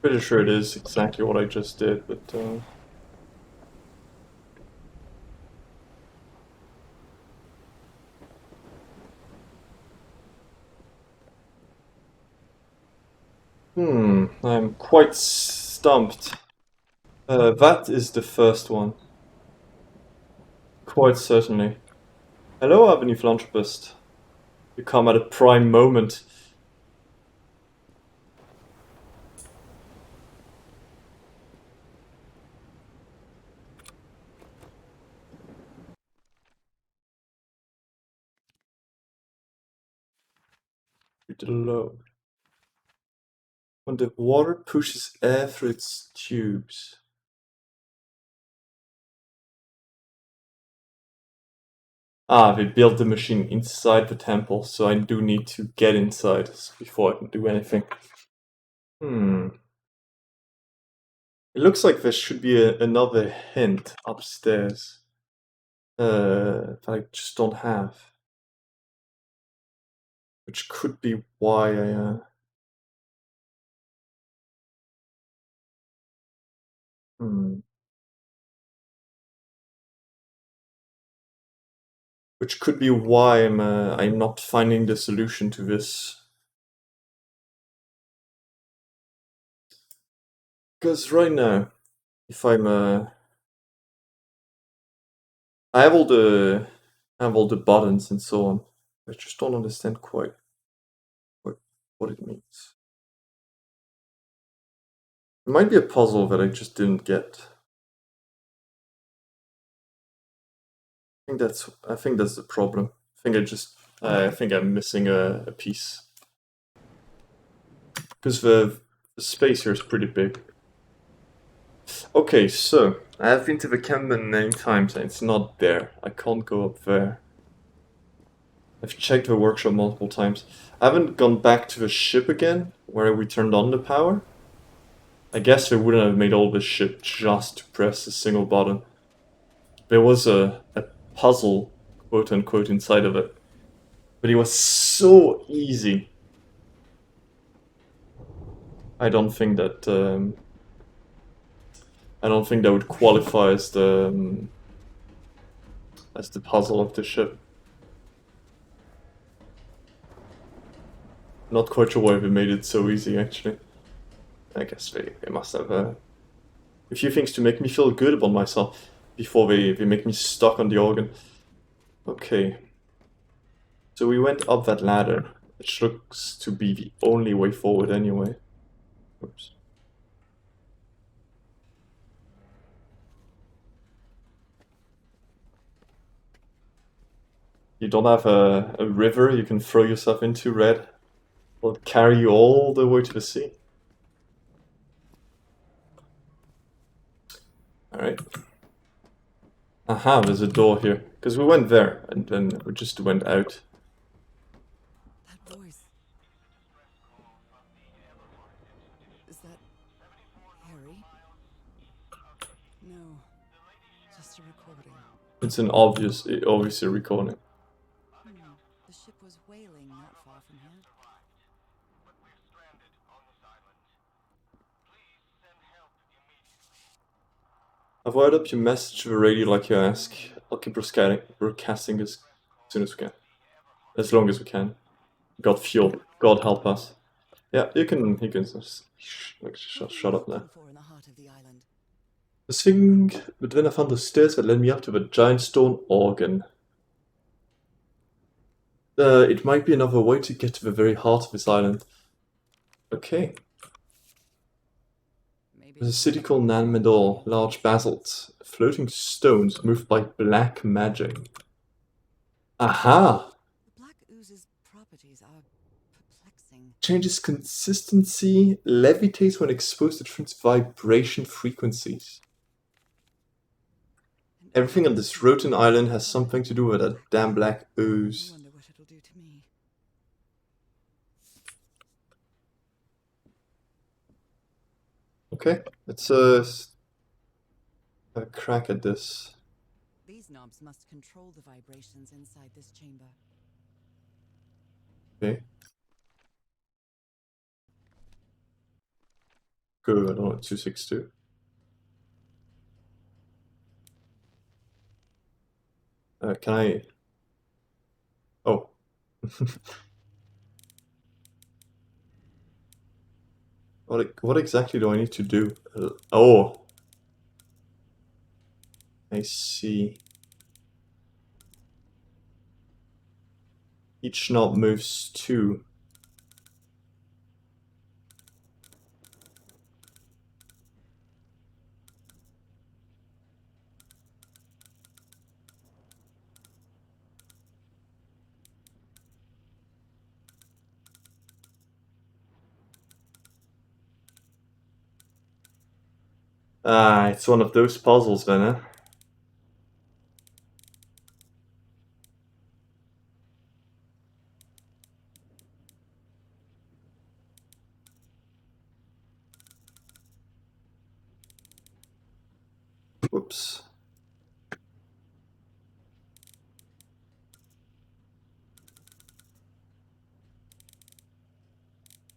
A: Pretty sure it is exactly what I just did, but I'm quite stumped. That is the first one. Quite certainly. Hello, Avenue Philanthropist. You come at a prime moment. Read the load. When the water pushes air through its tubes. Ah, they built the machine inside the temple, so I do need to get inside before I can do anything. It looks like there should be another hint upstairs that I just don't have. Which could be why I... Which could be why I'm not finding the solution to this. Because right now, if I'm I have all the buttons and so on. I just don't understand quite what it means. It might be a puzzle that I just didn't get. I think that's the problem. I think I'm missing a piece. Because the space here is pretty big. Okay, so I have been to the cabin many times and it's not there. I can't go up there. I've checked the workshop multiple times. I haven't gone back to the ship again, where we turned on the power. I guess they wouldn't have made all this shit just to press a single button. There was a puzzle, quote unquote, inside of it. But it was so easy. I don't think that would qualify as the puzzle of the ship. Not quite sure why they made it so easy, actually. I guess they must have a few things to make me feel good about myself before they make me stuck on the organ. Okay. So we went up that ladder, which looks to be the only way forward anyway. Oops. You don't have a river you can throw yourself into, Red? Will carry you all the way to the sea. Alright. Aha, there's a door here. Because we went there, and then we just went out.
B: That voice. Is that Harry? No, just a recording.
A: It's an obviously recording.
B: The ship was whaling not far from here.
A: I've wired up your message to the radio like you ask. I'll keep broadcasting as soon as we can. As long as we can. God fuel. God help us. Yeah, you can just shut up now. The thing, but then I found the stairs that led me up to the giant stone organ. It might be another way to get to the very heart of this island. Okay. There's a city called Nan Madol, large basalts, floating stones moved by black magic. Aha!
B: The black ooze's properties properties are perplexing.
A: Changes consistency, levitates when exposed to different vibration frequencies. Everything on this Roten Island has something to do with that damn black ooze.
B: I wonder what it'll do to me.
A: Okay, let's have a crack at this.
B: These knobs must control the vibrations inside this chamber.
A: Okay. Good, on 262. Can I... Oh. What exactly do I need to do? Oh. I see. Each knob moves 2. Ah, it's one of those puzzles then, eh? Whoops.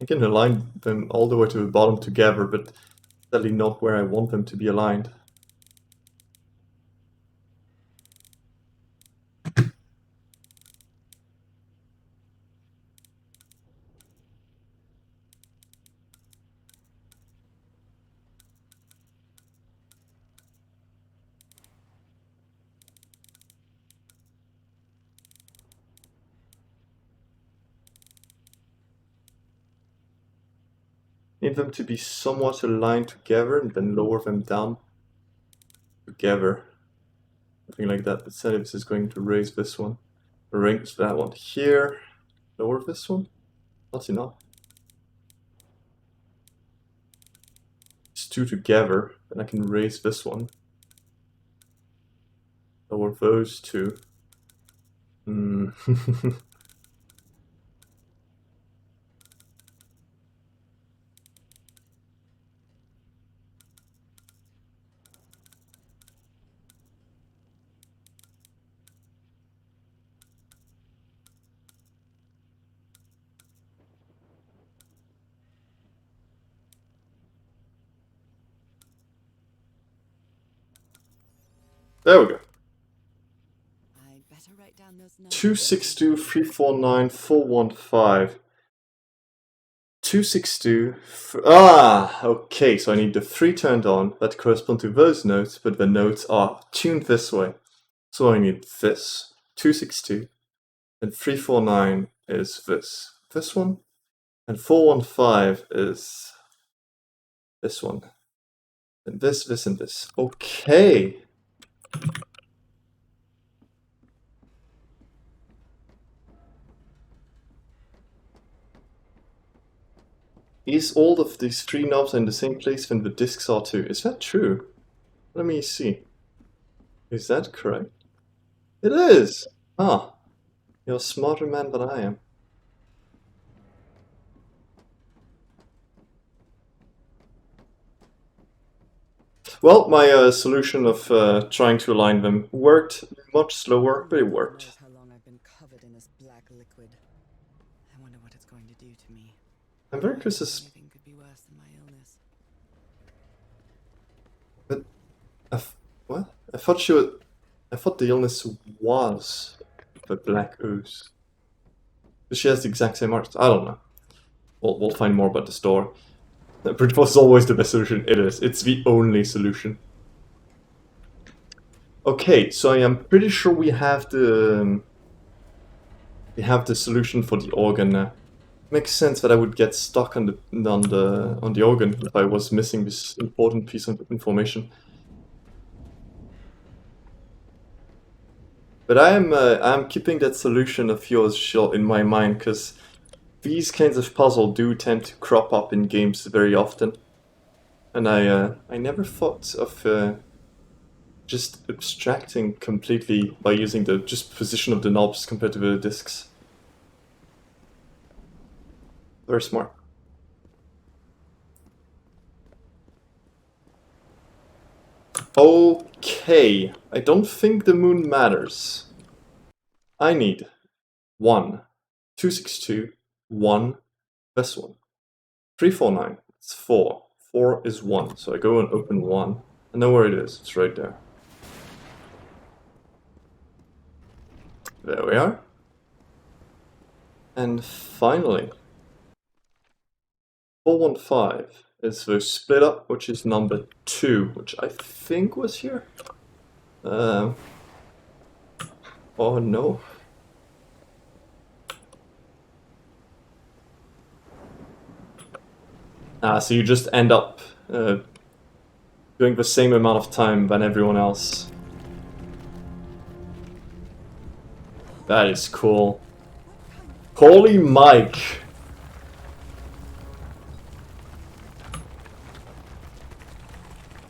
A: I can align them all the way to the bottom together, but sadly not where I want them to be aligned. Need them to be somewhat aligned together and then lower them down together. Something like that. But say this is going to raise this one. Raise that one here. Lower this one. Not enough. It's 2 together. Then I can raise this one. Lower those 2. There we go.
B: I'd better write down those numbers.
A: 262, 349, 415. 262. Okay, so I need the 3 turned on that correspond to those notes, but the notes are tuned this way. So I need this 262, and 349 is this one, and 415 is this one, and this, and this. Okay. Is all of these 3 knobs in the same place when the discs are too? Is that true? Let me see. Is that correct? It is! Ah, you're a smarter man than I am. Well, my solution of trying to align them worked much slower, but it worked.
B: How long I've been covered in this black liquid. I wonder what it's going to do to me.
A: I'm very curious as...
B: Anything could be worse than my illness.
A: But... what? I thought the illness was the black ooze. She has the exact same art. I don't know. We'll find more about the store. Bridge was always the best solution. It is. It's the only solution. Okay, so I am pretty sure we have the solution for the organ now. Makes sense that I would get stuck on the organ if I was missing this important piece of information. But I'm keeping that solution of yours, Shil, in my mind, because these kinds of puzzle do tend to crop up in games very often. And I never thought of just abstracting completely by using the just position of the knobs compared to the discs. Very smart. Okay, I don't think the moon matters. I need 1, 262, 1, this one. 349, it's 4. 4 is 1, so I go and open 1. I know where it is, it's right there. There we are. And finally, 415 is the split up, which is number 2, which I think was here. Oh no. So you just end up doing the same amount of time than everyone else. That is cool. Holy Mike!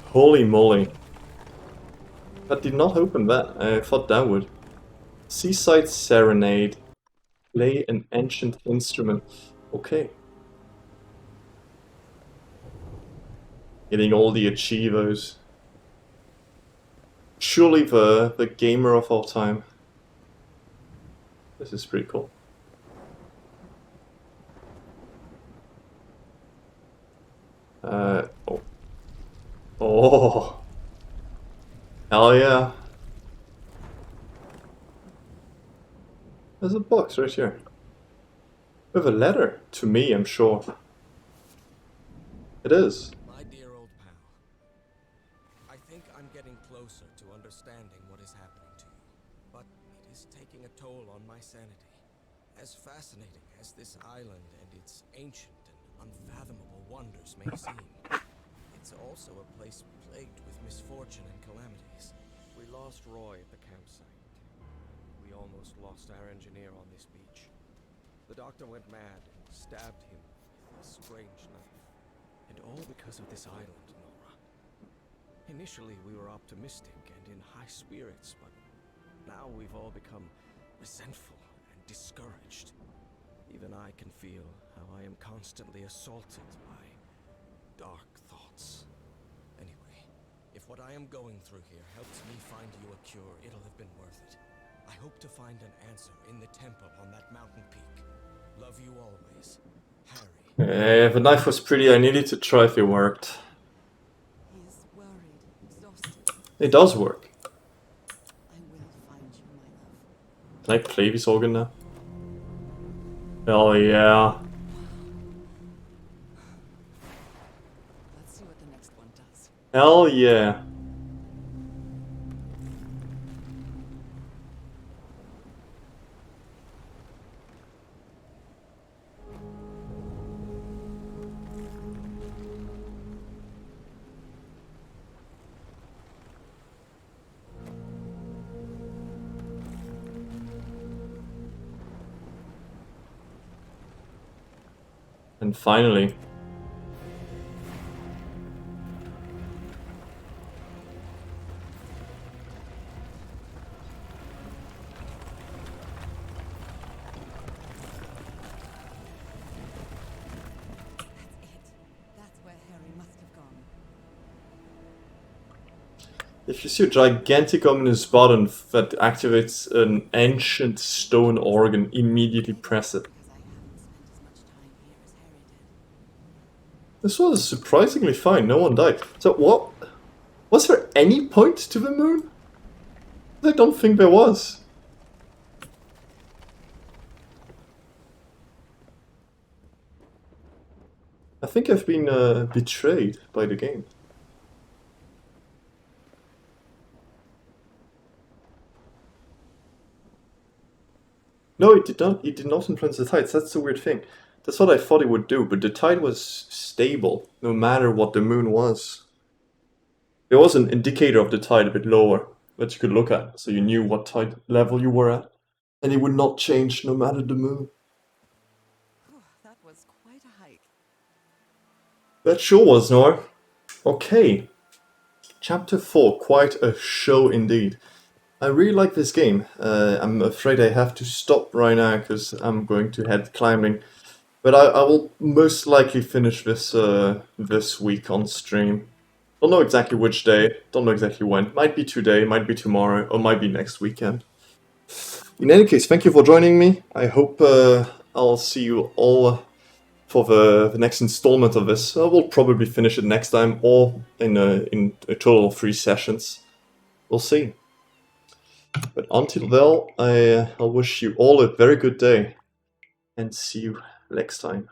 A: Holy moly. That did not open that. I thought that would. Seaside Serenade. Play an ancient instrument. Okay. Getting all the achievos. Surely the gamer of all time. This is pretty cool. Oh. Oh. Hell yeah. There's a box right here. With a letter. To me, I'm sure. It is.
F: My dear old pal, I think I'm getting closer to understanding what is happening to you, but it is taking a toll on my sanity. As fascinating as this island and its ancient and unfathomable wonders may seem, it's also a place plagued with misfortune and calamities. We lost Roy at the campsite. We almost lost our engineer on this beach. The doctor went mad and stabbed him with a strange knife. And all because of this island, Nora. Initially, we were optimistic and in high spirits, but now we've all become resentful and discouraged. Even I can feel how I am constantly assaulted by dark thoughts. Anyway, if what I am going through here helps me find you a cure, it'll have been worth it. I hope to find an answer in the temple on that mountain peak. Love you always, Harry.
A: The knife was pretty. I needed to try if it worked.
B: He is worried, exhausted.
A: It does work.
B: I will find you, my love.
A: Can I play this organ now? Hell yeah.
B: Let's see what the next one does.
A: Hell yeah. And finally.
B: That's where Harry must have gone.
A: If you see a gigantic ominous button that activates an ancient stone organ, immediately press it.
B: Because I haven't spent as much time here as Harry did.
A: This was surprisingly fine, no one died. So what? Was there any point to the moon? I don't think there was. I think I've been betrayed by the game. No, it did not. It did not influence the tides. That's the weird thing. That's what I thought it would do, but the tide was stable, no matter what the moon was. There was an indicator of the tide a bit lower, that you could look at, so you knew what type level you were at, and it would not change no matter the moon.
B: Whew, that was quite a hike.
A: That sure was, Nora. Okay. Chapter 4, quite a show indeed. I really like this game. I'm afraid I have to stop right now because I'm going to head climbing. But I will most likely finish this this week on stream. Don't know exactly which day, don't know exactly when. Might be today, might be tomorrow, or might be next weekend. In any case, thank you for joining me. I hope I'll see you all for the next installment of this. I will probably finish it next time, or in a total of 3 sessions. We'll see. But until then, I'll wish you all a very good day, and see you next time.